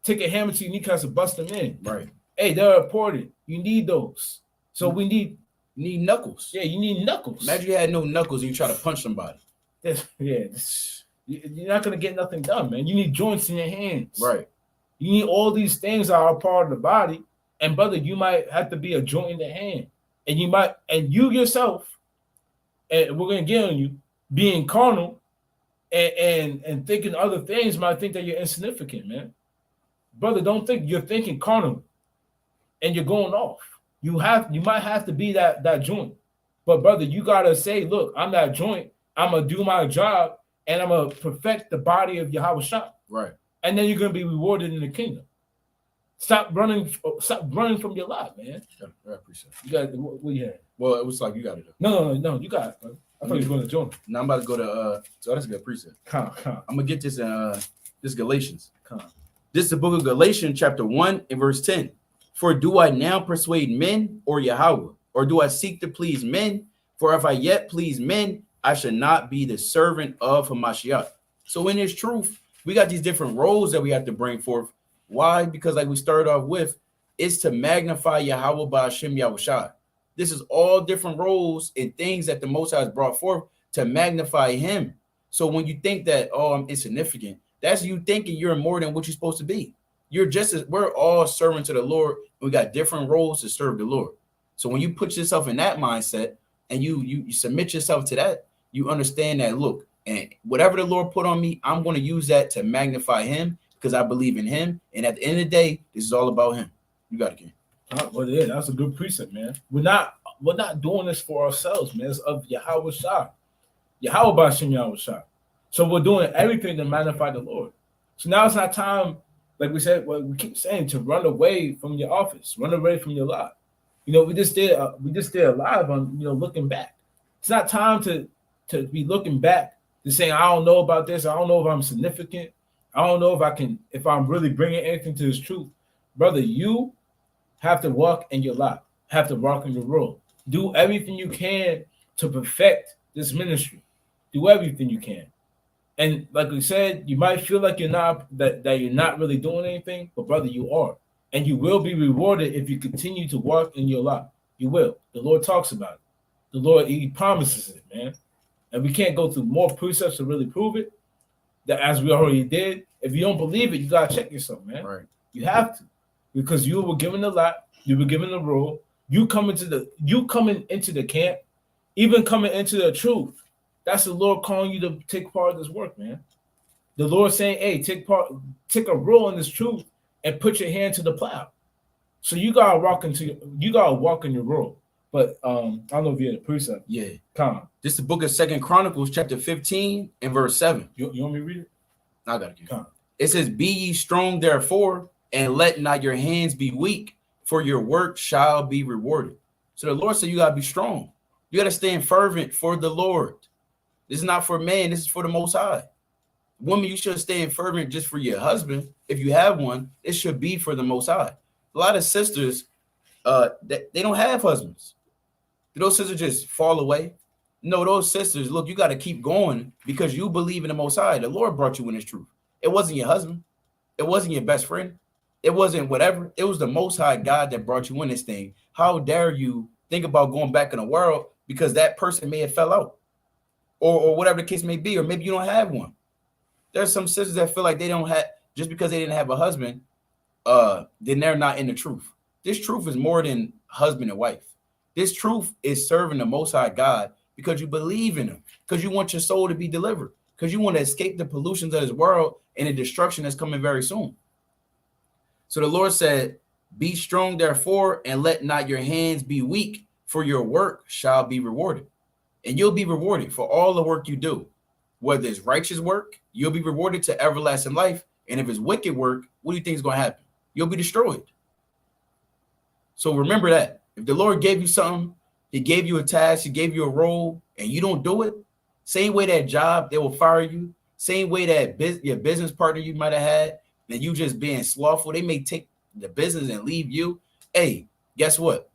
Take a hammer to your kneecaps and bust them in. Right. Hey, they're important. You need those. So we need. You need knuckles. Yeah, you need knuckles. Imagine you had no knuckles and you try to punch somebody. You're not gonna get nothing done, man. You need joints in your hands. Right. You need all these things that are part of the body. And brother, you might have to be a joint in the hand. And you yourself, and we're gonna get on you, being carnal and thinking other things might think that you're insignificant, man. Brother, don't think you're thinking carnal and you're going off. You might have to be that joint. But brother, you gotta say, look, I'm that joint. I'm gonna do my job and I'm gonna perfect the body of Yahweh Shah. Right. And then you're gonna be rewarded in the kingdom. Stop running from your lot, man. I appreciate it. You got what you had? Well, it was like you got it. No, you got it, bro. I thought you were going to join. Now I'm about to go to so that's a good precept. Come. I'm gonna get this in this Galatians. Come. This is the book of Galatians, chapter 1 and verse 10. For do I now persuade men or Yahweh? Or do I seek to please men? For if I yet please men, I should not be the servant of Hamashiach. So in this truth, we got these different roles that we have to bring forth. Why? Because like we started off with, it's to magnify Yahweh by Hashem Yahushua. This is all different roles and things that the Most High has brought forth to magnify him. So when you think that, oh, I'm insignificant, that's you thinking you're more than what you're supposed to be. We're all servants to the Lord. We got different roles to serve the Lord. So when you put yourself in that mindset and you submit yourself to that, you understand that, look, and whatever the Lord put on me, I'm going to use that to magnify him because I believe in him. And at the end of the day, this is all about him. You got it, King. Well, yeah, that's a good precept, man. We're not doing this for ourselves, man. It's of Yahweh Shah. Yahweh Bashim Yahweh Shah. So we're doing everything to magnify the Lord. So now it's not time, like we said, what we keep saying, to run away from your office, run away from your lot. You know, we just did a live on, looking back. It's not time to be looking back to saying, I don't know about this. I don't know if I'm significant. I don't know if I'm really bringing anything to this truth. Brother, you have to walk in your lot, have to walk in your role. Do everything you can to perfect this ministry. Do everything you can. And like we said, you might feel like you're not really doing anything, but brother, you are. And you will be rewarded if you continue to walk in your lot. You will. The Lord talks about it. The Lord, he promises it, man. And we can't go through more precepts to really prove it. That as we already did. If you don't believe it, you gotta check yourself, man. Right. You have to. Because you were given the lot, you were given the rule. You coming into the camp, even coming into the truth. That's the Lord calling you to take part of this work, man. The Lord saying, hey, take a role in this truth and put your hand to the plow. So you gotta walk in your role. But I don't know if you had a precept. Yeah. Come on. This is the book of 2 Chronicles, chapter 15 and verse 7. You want me to read it? I got it. Come on. It says, be ye strong, therefore, and let not your hands be weak, for your work shall be rewarded. So the Lord said you got to be strong. You got to stand fervent for the Lord. This is not for man. This is for the Most High. Woman, you should stand fervent just for your husband. If you have one, it should be for the Most High. A lot of sisters, they don't have husbands. Those sisters just fall away. No, those sisters, look, you got to keep going because you believe in the Most High. The Lord brought you in His truth. It wasn't your husband. It wasn't your best friend. It wasn't whatever. It was the Most High God that brought you in this thing. How dare you think about going back in the world because that person may have fell out or whatever the case may be, or maybe you don't have one. There's some sisters that feel like they don't have, just because they didn't have a husband, then they're not in the truth. This truth is more than husband and wife. This truth is serving the Most High God because you believe in Him, because you want your soul to be delivered, because you want to escape the pollutions of this world and the destruction that's coming very soon. So the Lord said, be strong, therefore, and let not your hands be weak, for your work shall be rewarded. And you'll be rewarded for all the work you do. Whether it's righteous work, you'll be rewarded to everlasting life. And if it's wicked work, what do you think is going to happen? You'll be destroyed. So remember that. If the Lord gave you something, He gave you a task, He gave you a role, and you don't do it, same way that job, they will fire you. Same way that your business partner you might have had, and you just being slothful, they may take the business and leave you. Hey, guess what?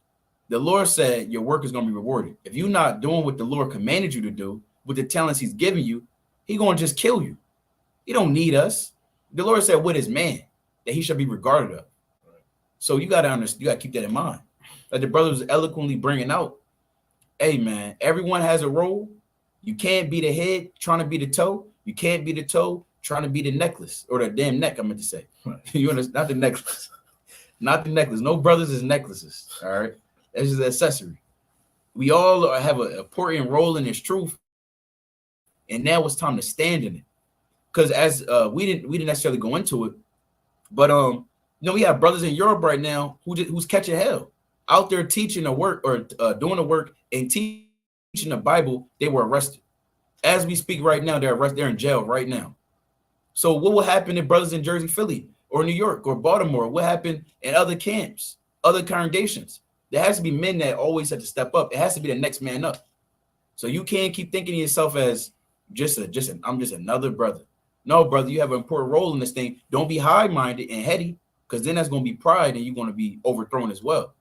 The Lord said your work is going to be rewarded. If you're not doing what the Lord commanded you to do with the talents He's giving you, He's going to just kill you. He don't need us. The Lord said, "What is man that he shall be regarded of?" So you got to understand. You got to keep that in mind. Like the brother was eloquently bringing out. Hey man, everyone has a role. You can't be the head trying to be the toe. You can't be the toe trying to be the necklace or the damn neck. I meant to say. You understand? Not the necklace. Not the necklace. No brothers is necklaces. All right. That's just an accessory. We all have an important role in this truth. And now it's time to stand in it. Because as we didn't necessarily go into it, but we have brothers in Europe right now who's catching hell out there teaching the work or doing the work and teaching the Bible. They were arrested. As we speak right now, they're arrested. They're in jail right now. So what will happen if brothers in Jersey, Philly, or New York, or Baltimore? What happened in other camps, other congregations? There has to be men that always have to step up. It has to be the next man up. So you can't keep thinking of yourself as I'm just another brother. No, brother, you have an important role in this thing. Don't be high-minded and heady, because then that's going to be pride and you're going to be overthrown as well.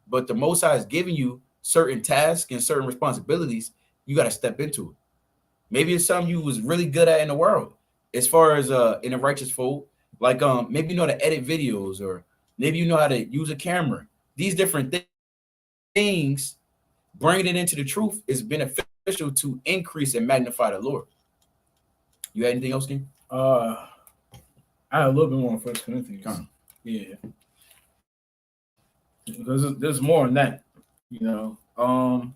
But the Most High is giving you certain tasks and certain responsibilities. You got to step into it. Maybe it's something you was really good at in the world, as far as in a righteous fold. Like maybe you know how to edit videos, or maybe you know how to use a camera. These different things, bringing it into the truth is beneficial to increase and magnify the Lord. You had anything else, King? I had a little bit more on 1 Corinthians. Yeah. Because there's more on that, you know.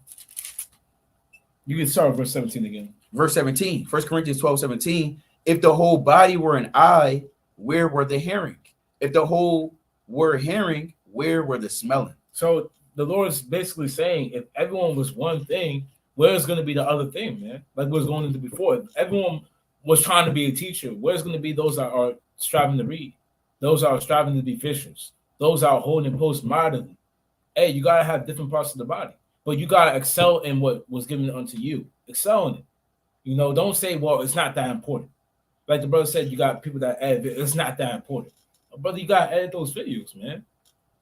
You can start with verse 17 again. Verse 17, 1 Corinthians 12:17. If the whole body were an eye, where were the hearing? If the whole were hearing, where were the smelling? So the Lord's basically saying, if everyone was one thing, where's going to be the other thing, man? Like what's going into before. If everyone was trying to be a teacher, where's going to be those that are striving to read? Those that are striving to be fishers? Those that are holding post mightily? Hey, you got to have different parts of the body, but you got to excel in what was given unto you. Excel in it. You know, don't say, well, it's not that important. Like the brother said, you got people that edit, it's not that important. Brother, you got to edit those videos, man.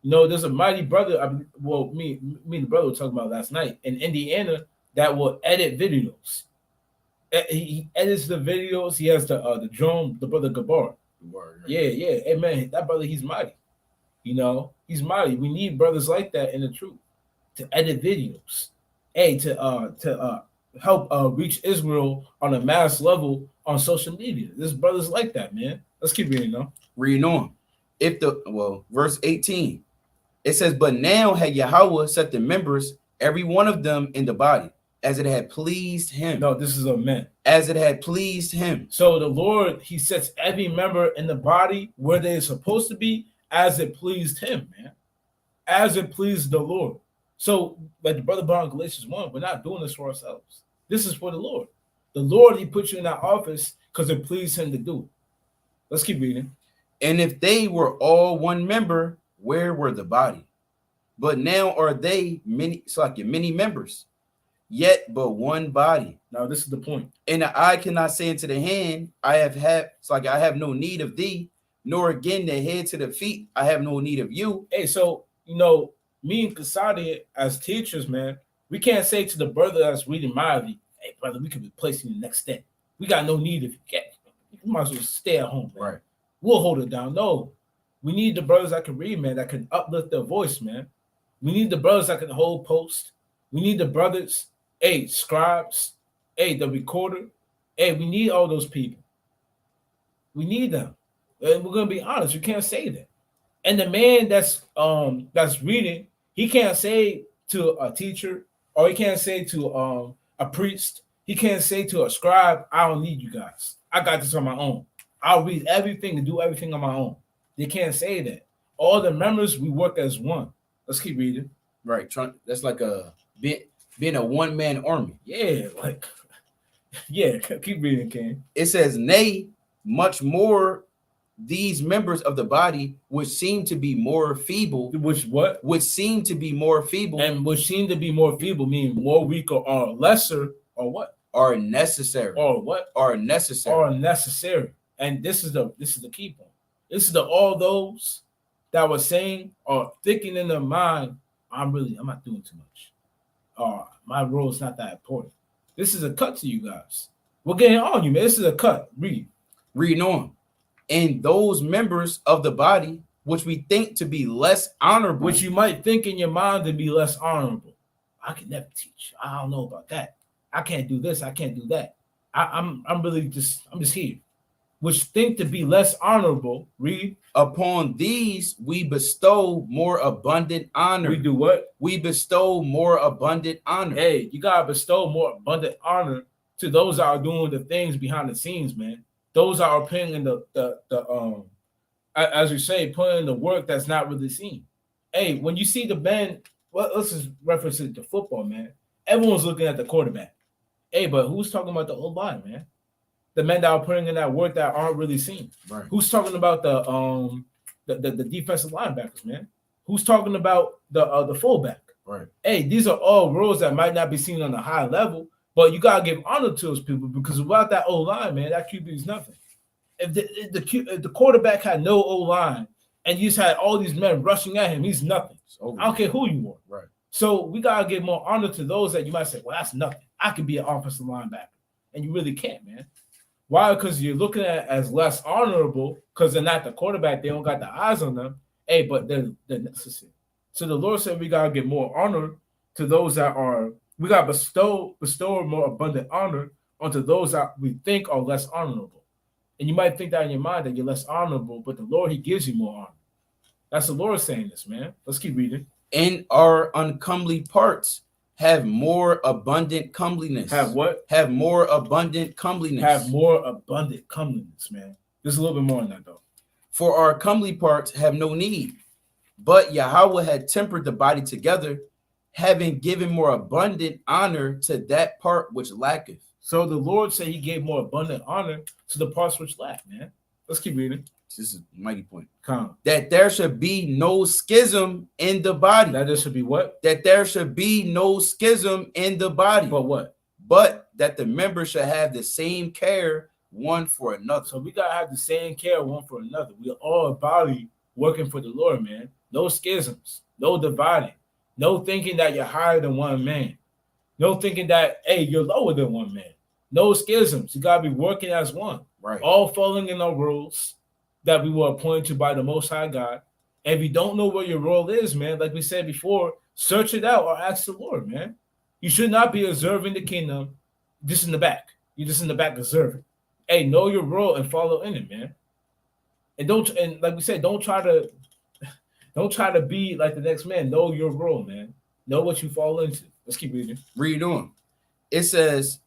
You know, there's a mighty brother, me and the brother were talking about last night in Indiana that will edit videos. He edits the videos. He has the drone, the brother Gabar. Yeah. Hey, man, that brother, he's mighty. You know, he's mighty. We need brothers like that in the truth to edit videos. Hey, to help reach Israel on a mass level on social media. There's brothers like that, man. Let's keep reading, though. Reading on. Verse 18, it says, but now had Yahweh set the members, every one of them in the body, as it had pleased him. No, this is a man. As it had pleased him. So the Lord, he sets every member in the body where they're supposed to be, as it pleased him, man. As it pleased the Lord. So, like the brother brought in Galatians 1, we're not doing this for ourselves. This is for the Lord. The Lord, he put you in that office because it pleased him to do it. Let's keep reading. And if they were all one member, where were the body? But now are they many members, yet but one body. Now this is the point. And the eye cannot say unto the hand, I have no need of thee, nor again the head to the feet, I have no need of you. Hey, so you know, me and Kasadi as teachers, man, We can't say to the brother that's reading mildly, hey, brother, we can replace you the next day. We got no need of you. You might as well stay at home, man. Right. We'll hold it down. No. We need the brothers that can read, man, that can uplift their voice, man. We need the brothers that can hold post. We need the brothers, hey, scribes, hey, the recorder. Hey, we need all those people. We need them. And we're gonna be honest, we can't say that. And the man that's reading, he can't say to a teacher, or he can't say to a priest, he can't say to a scribe, I don't need you guys. I got this on my own. I'll read everything and do everything on my own. They can't say that. All the members, we work as one. Let's keep reading. Right. That's like being a one-man army. Yeah, like, yeah, keep reading, Ken. It says, nay, much more these members of the body which seem to be more feeble. Which what? Which seem to be more feeble. And which seem to be more feeble, meaning more weaker or lesser, or what? Are necessary. Or what? Are necessary. Are necessary. And this is the key point. This is all those that were saying or thinking in their mind, I'm not doing too much. Or my role is not that important. This is a cut to you guys. We're getting on you, man. This is a cut. Reading on. And those members of the body which we think to be less honorable. Which you might think in your mind to be less honorable. I can never teach. I don't know about that. I can't do this. I can't do that. I'm just here. Which think to be less honorable. Read. Upon these we bestow more abundant honor. We do what? We bestow more abundant honor. Hey, you gotta bestow more abundant honor to those that are doing the things behind the scenes, man. Those that are putting in the as we say, putting in the work that's not really seen. Hey, when you see the men, well, let's just reference it to football, man. Everyone's looking at the quarterback. Hey, but who's talking about the O-line, man? The men that are putting in that work that aren't really seen. Right. Who's talking about the defensive linebackers, man? Who's talking about the fullback? Right. Hey, these are all roles that might not be seen on a high level, but you gotta give honor to those people because without that O-line, man, that QB is nothing. If the quarterback had no O-line and you just had all these men rushing at him, he's nothing. I don't care who you are. Right. So we gotta give more honor to those that you might say, well, that's nothing. I could be an offensive linebacker, and you really can't, man. Why? Because you're looking at it as less honorable because they're not the quarterback. They don't got the eyes on them. Hey, but they're necessary. So the Lord said we got to give more honor to those that are, we got to bestow more abundant honor onto those that we think are less honorable. And you might think that in your mind that you're less honorable, but the Lord, he gives you more honor. That's the Lord saying this, man. Let's keep reading. And our uncomely parts have more abundant comeliness. Have what? Have more abundant comeliness. Have more abundant comeliness, man. There's a little bit more on that, though. For our comely parts have no need, but Yahweh had tempered the body together, having given more abundant honor to that part which lacketh. So the Lord said he gave more abundant honor to the parts which lack, man. Let's keep reading. This is a mighty point. Come. That there should be no schism in the body. That there should be what? That there should be no schism in the body. But what? But that the members should have the same care one for another. So we gotta have the same care one for another. We are all a body working for the Lord, man. No schisms, no dividing, no thinking that you're higher than one man, no thinking that hey you're lower than one man. No schisms. You gotta be working as one. Right. All following in our rules that we were appointed to by the Most High God. And if you don't know what your role is, man, like we said before, search it out or ask the Lord, man. You should not be observing the kingdom just in the back. You're just in the back observing. Hey, know your role and follow in it, man. And like we said, don't try to be like the next man. Know your role, man. Know what you fall into. Let's keep reading. Read on. It says,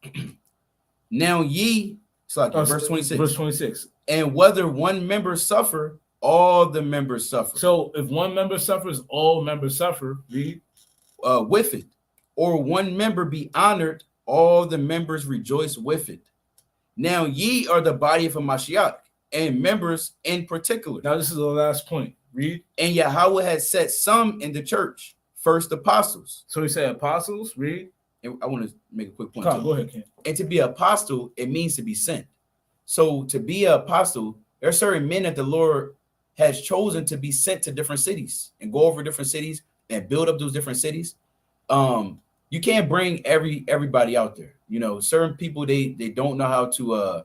now ye, it's like verse 26. Verse 26. And whether one member suffer, all the members suffer. So if one member suffers, all members suffer. Read. With it. Or one member be honored, all the members rejoice with it. Now ye are the body of a Mashiach, and members in particular. Now this is the last point. Read. And Yahweh has set some in the church, first apostles. So he said apostles. Read. And I want to make a quick point. Go ahead, Ken. And to be an apostle, it means to be sent. So to be an apostle, there are certain men that the Lord has chosen to be sent to different cities and go over different cities and build up those different cities. you can't bring everybody out there. You know, certain people they don't know how to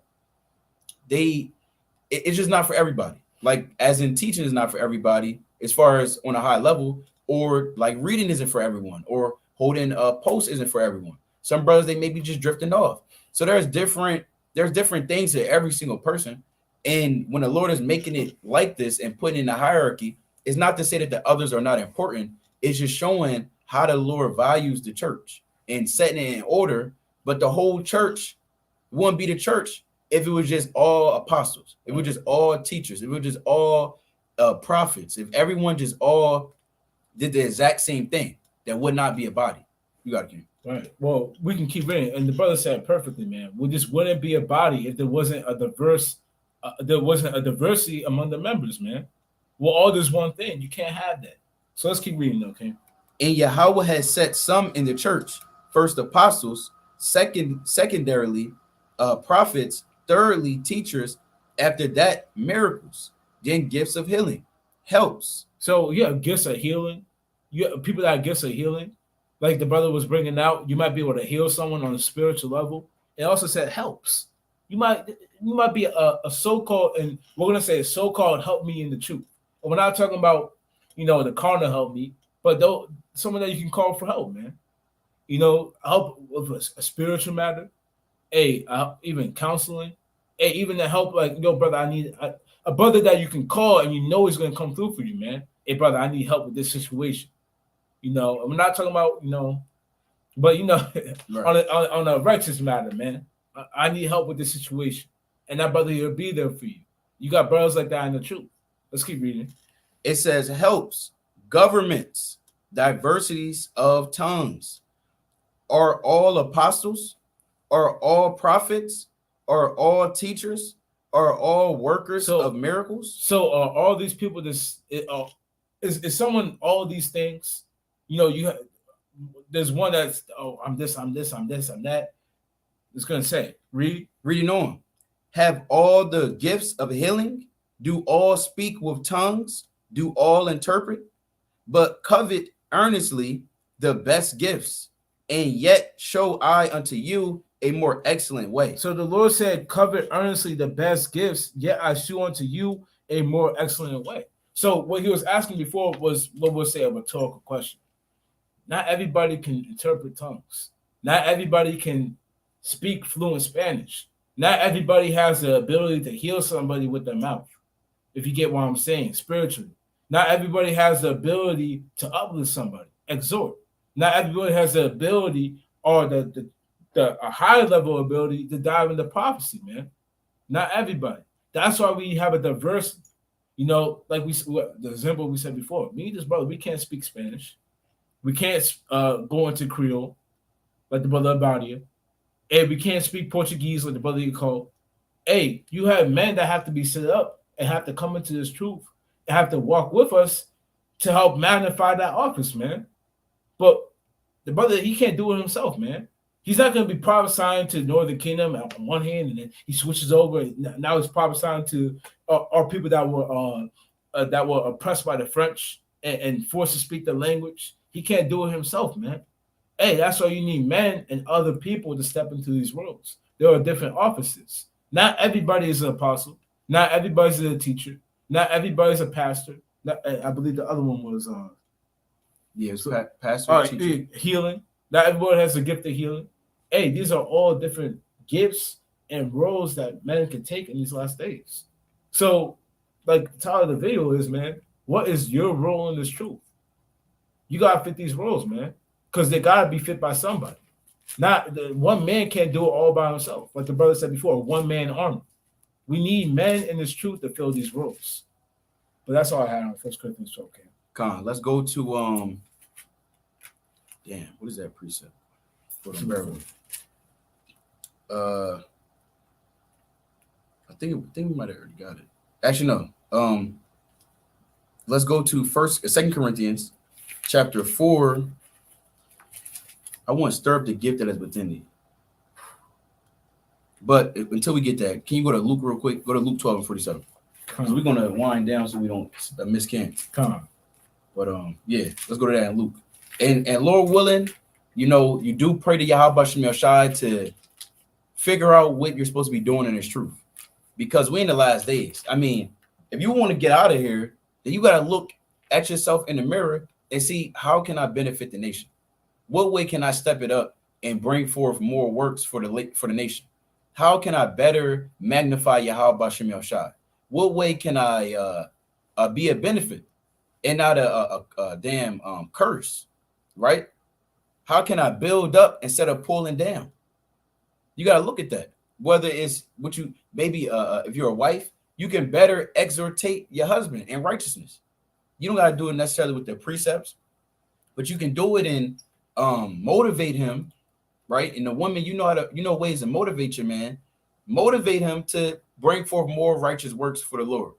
it's just not for everybody. Like as in teaching is not for everybody as far as on a high level, or like reading isn't for everyone, or holding a post isn't for everyone. Some brothers they may be just drifting off. So there's different things to every single person. And when the Lord is making it like this and putting in a hierarchy, it's not to say that the others are not important. It's just showing how the Lord values the church and setting it in order. But the whole church wouldn't be the church if it was just all apostles, if it was just all teachers, if it was just all prophets, if everyone just all did the exact same thing, that would not be a body. You got to keep. Right. Well, we can keep reading, and the brother said perfectly, man. We just wouldn't be a body if there wasn't a diversity among the members, man. We're all just one thing. You can't have that. So let's keep reading, okay? And Yahweh has set some in the church, first apostles, secondarily prophets, thirdly teachers, after that miracles, then gifts of healing, helps. So yeah, gifts of healing. You have people that have gifts of healing, like the brother was bringing out. You might be able to heal someone on a spiritual level. It also said helps. You might be a so-called, and we're gonna say a so-called help me in the truth. And we're not talking about the carnal help me, but though someone that you can call for help, man. Help with a spiritual matter. Even counseling. Even to help, like, brother, I need a brother that you can call and he's going to come through for you, man. Hey, brother, I need help with this situation. I'm not talking about, but, right. on a righteous matter, man. I need help with this situation. And that brother, he'll be there for you. You got brothers like that in the truth. Let's keep reading. It says helps, governments, diversities of tongues. Are all apostles? Are all prophets? Are all teachers? Are all workers of miracles? So are all these people is someone all these things? There's one that's I'm this, I'm that. It's gonna say reading on. Have all the gifts of healing? Do all speak with tongues? Do all interpret? But covet earnestly the best gifts, and yet show I unto you a more excellent way. So the Lord said, covet earnestly the best gifts, yet I shew unto you a more excellent way. So what he was asking before was, what we'll say, a rhetorical question. Not everybody can interpret tongues. Not everybody can speak fluent Spanish. Not everybody has the ability to heal somebody with their mouth, if you get what I'm saying, spiritually. Not everybody has the ability to uplift somebody, exhort. Not everybody has the ability or a high level ability to dive into prophecy, man. Not everybody. That's why we have a diversity. Like the example we said before. Me and this brother, we can't speak Spanish. We can't go into Creole like the brother Abadia. Hey, we can't speak Portuguese like the brother you call. Hey, you have men that have to be set up and have to come into this truth and have to walk with us to help magnify that office, man. But the brother, he can't do it himself, man. He's not going to be prophesying to Northern Kingdom on one hand, and then he switches over. Now he's prophesying to our people that were oppressed by the French and forced to speak the language. He can't do it himself, man. Hey, that's why you need men and other people to step into these roles. There are different offices. Not everybody is an apostle. Not everybody's a teacher. Not everybody's a pastor. I believe the other one was pastor. Teacher. Healing. Not everybody has a gift of healing. Hey, these are all different gifts and roles that men can take in these last days. So, like the title of the video is, man, what is your role in this truth? You gotta fit these roles, man, because they gotta be fit by somebody. One man can't do it all by himself. Like the brother said before, one man army. We need men in this truth to fill these roles. But that's all I had on 1 Corinthians 12. Okay. Con, let's go to damn, what is that precept? For the barrel. I think we might have already got it. Actually, no. Let's go to 2 Corinthians chapter 4. I want to stir up the gift that is within thee. But until we get that, can you go to Luke real quick? Go to Luke 12 and 47. Because we're gonna wind down so we don't miss Cam. Come on. But yeah, let's go to that in Luke. And Lord willing, you know, you do pray to Yahweh Shem Yahshai to figure out what you're supposed to be doing in this truth. Because we're in the last days. I mean, if you want to get out of here, then you got to look at yourself in the mirror and see, how can I benefit the nation? What way can I step it up and bring forth more works for the nation? How can I better magnify Yahweh Shem Yahshai? What way can I be a benefit and not a damn curse, right? How can I build up instead of pulling down? You got to look at that. Whether it's what you maybe if you're a wife, you can better exhortate your husband in righteousness. You don't got to do it necessarily with the precepts, but you can do it in motivate him, right? And the woman, you know ways to motivate your man, motivate him to bring forth more righteous works for the Lord.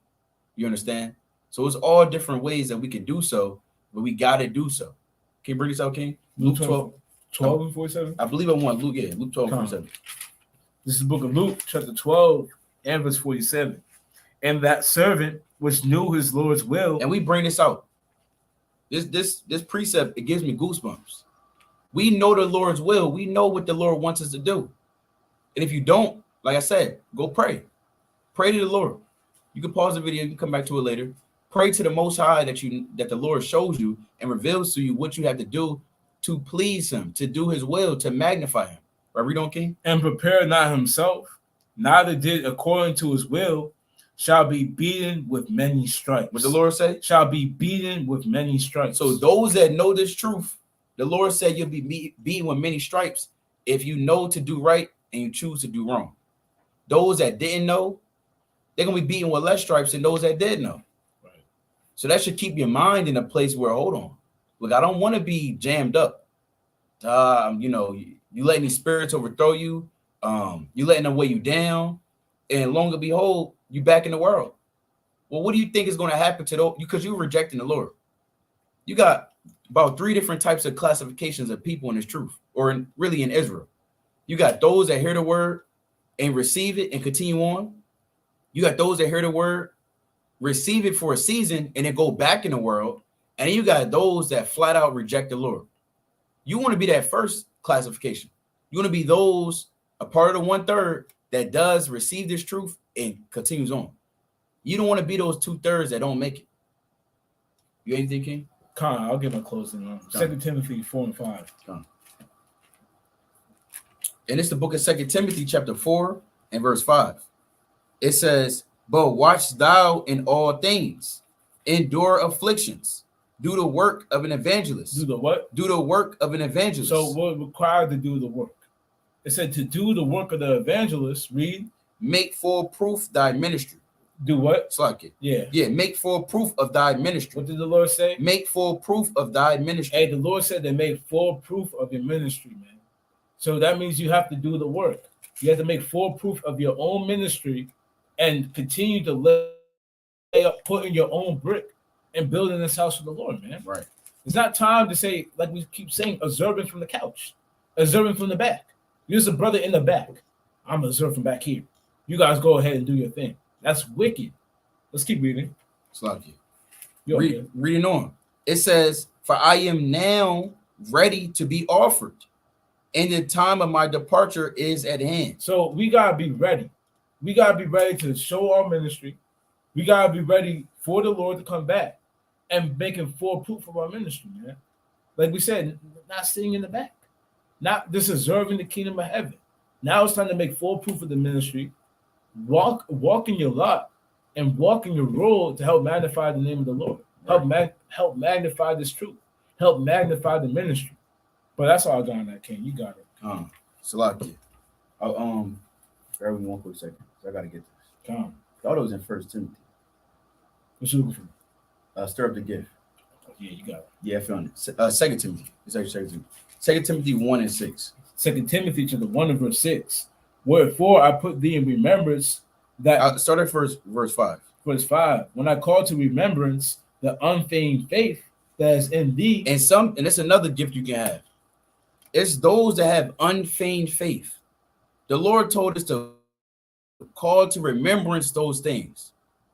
You understand? So it's all different ways that we can do so, but we got to do so. Can you bring this out, King? Luke 12 and 47. I believe I want Luke. Yeah, Luke 12 and 47. This is the book of Luke, chapter 12 and verse 47. And that servant which knew his Lord's will. And we bring this out. This precept, it gives me goosebumps. We know the Lord's will. We know what the Lord wants us to do. And if you don't, like I said, go pray. Pray to the Lord. You can pause the video. You can come back to it later. Pray to the Most High that the Lord shows you and reveals to you what you have to do to please him, to do his will, to magnify him. Right, read on, King. And prepare not himself, neither did according to his will, shall be beaten with many stripes. What the Lord say? Shall be beaten with many stripes. So those that know this truth, the Lord said you'll be beaten with many stripes if you know to do right and you choose to do wrong. Those that didn't know, they're going to be beaten with less stripes than those that did know. Right. So that should keep your mind in a place where, hold on, look, I don't want to be jammed up. You letting these spirits overthrow you. You letting them weigh you down. And long and behold, you back in the world. Well, what do you think is going to happen to those? Because you're rejecting the Lord. You got about 3 different types of classifications of people in this truth, or really in Israel. You got those that hear the word and receive it and continue on. You got those that hear the word, receive it for a season, and then go back in the world. And then you got those that flat out reject the Lord. You want to be that first classification. You want to be those, a part of the 1/3 that does receive this truth and continues on. You don't want to be those 2/3 that don't make it. You anything, King? I'll give my closing on 2 Timothy 4 and 5. And it's the book of 2 Timothy chapter 4 and verse 5. It says, but watch thou in all things, endure afflictions, do the work of an evangelist. Do the what? Do the work of an evangelist. So what required to do the work? It said to do the work of the evangelist, read. Make full proof thy ministry. Do what? Slack it. Yeah. Yeah, make full proof of thy ministry. What did the Lord say? Make full proof of thy ministry. Hey, the Lord said to make full proof of your ministry, man. So that means you have to do the work. You have to make full proof of your own ministry and continue to lay up, put in your own brick and building this house for the Lord, man. Right. It's not time to say, like we keep saying, observing from the couch, observing from the back. There's a brother in the back. I'm observing from back here. You guys go ahead and do your thing. That's wicked. Let's keep reading. Slack it. Reading on. It says, for I am now ready to be offered, and the time of my departure is at hand. So we gotta be ready. We gotta be ready to show our ministry. We gotta be ready for the Lord to come back and making full proof of our ministry, man. Like we said, not sitting in the back, not just observing the kingdom of heaven. Now it's time to make full proof of the ministry, walk in your lot, and walk in your role to help magnify the name of the Lord. Help magnify this truth. Help magnify the ministry. But that's all I got on that, King. You got it. Salaki. Grab me 1 quick second. I gotta get this. Thought it was in 1 Timothy. What you looking for? Stir up the gift. Yeah, you got it. Yeah, I found it. 2 Timothy. It's actually 2 Timothy. 2 Timothy 1 and 6. 2 Timothy chapter 1 and verse 6. Wherefore I put thee in remembrance that. Start at verse 5. Verse 5. When I call to remembrance the unfeigned faith that is in thee. And it's another gift you can have. It's those that have unfeigned faith. The Lord told us to call to remembrance those things.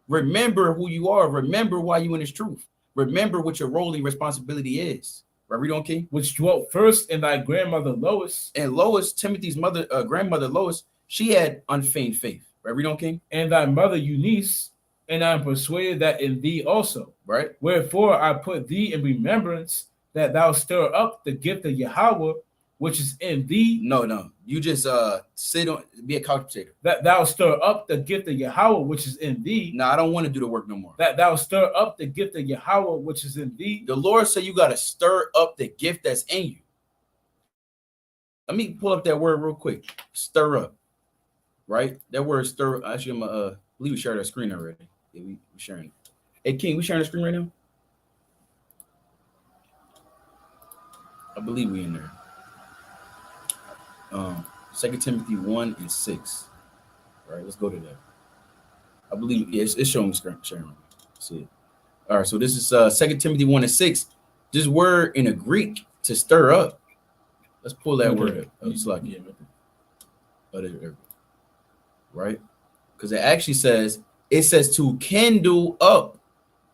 Remember who you are. Remember why you in this truth. Remember what your role and responsibility is. Right, read on, King. Which dwelt first in thy grandmother Lois. And Lois, Timothy's mother, grandmother Lois, she had unfeigned faith. Right, read on, King. And thy mother Eunice, and I am persuaded that in thee also. Right. Wherefore I put thee in remembrance that thou stir up the gift of Yahweh, which is in thee. No. You just sit on, be a couch potato. That thou stir up the gift of Yahweh, which is in thee. No, I don't want to do the work no more. That thou stir up the gift of Yahweh, which is in thee. The Lord said you got to stir up the gift that's in you. Let me pull up that word real quick. Stir up. Right? That word stir. Actually, I believe we shared our screen already. Yeah, we sharing it. Hey, King, we sharing the screen right now? I believe we in there. 2 Timothy 1 and 6. All right, let's go to that. I believe it's showing screen sharing. See it. All right, so this is 2 Timothy 1 and 6. This word in a Greek to stir up. Let's pull that word up. It's like right? Because it actually says to kindle up,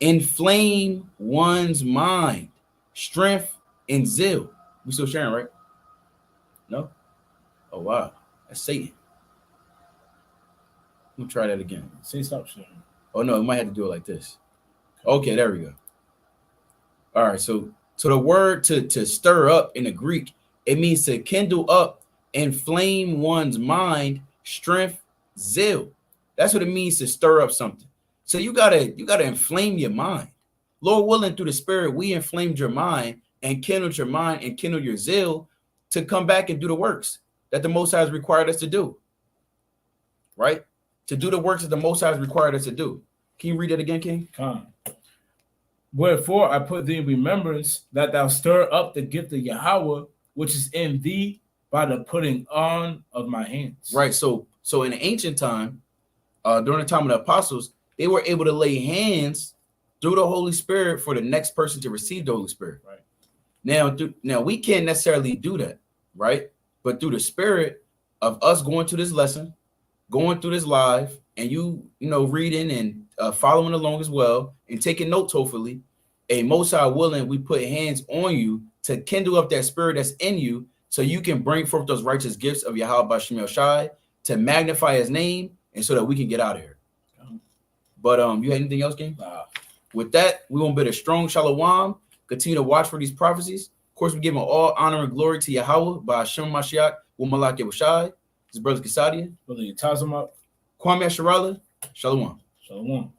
inflame one's mind, strength, and zeal. We still sharing, right? No? Oh, wow. That's Satan. Let me try that again. Say stop sharing. Oh, no, we might have to do it like this. Okay, there we go. All right, so the word to stir up in the Greek, it means to kindle up, inflame one's mind, strength, zeal. That's what it means to stir up something. So you gotta inflame your mind. Lord willing, through the Spirit, we inflamed your mind and kindled your mind and kindled your zeal to come back and do the works that the Most High has required us to do. Right? To do the works that the Most High has required us to do. Can you read that again, King? Come. Wherefore I put thee in remembrance that thou stir up the gift of Yahweh, which is in thee by the putting on of my hands. Right. So in the ancient time, during the time of the apostles, they were able to lay hands through the Holy Spirit for the next person to receive the Holy Spirit. Right. Now we can't necessarily do that, right? But through the Spirit of us going to this lesson, going through this live, and you reading and following along as well, and taking notes, hopefully, a Most High willing, we put hands on you to kindle up that spirit that's in you, so you can bring forth those righteous gifts of Yahweh B'Shem Yahushai to magnify His name, and so that we can get out of here. But you had anything else, King? With that, we won't bid a strong shalom. Continue to watch for these prophecies. Of course, we give all honor and glory to Yahweh B'Shem Mashiach Umalak Yahushai. His brother Kasadia, brother Yatazamah, Kwame Asharala. Shalom. Shalom.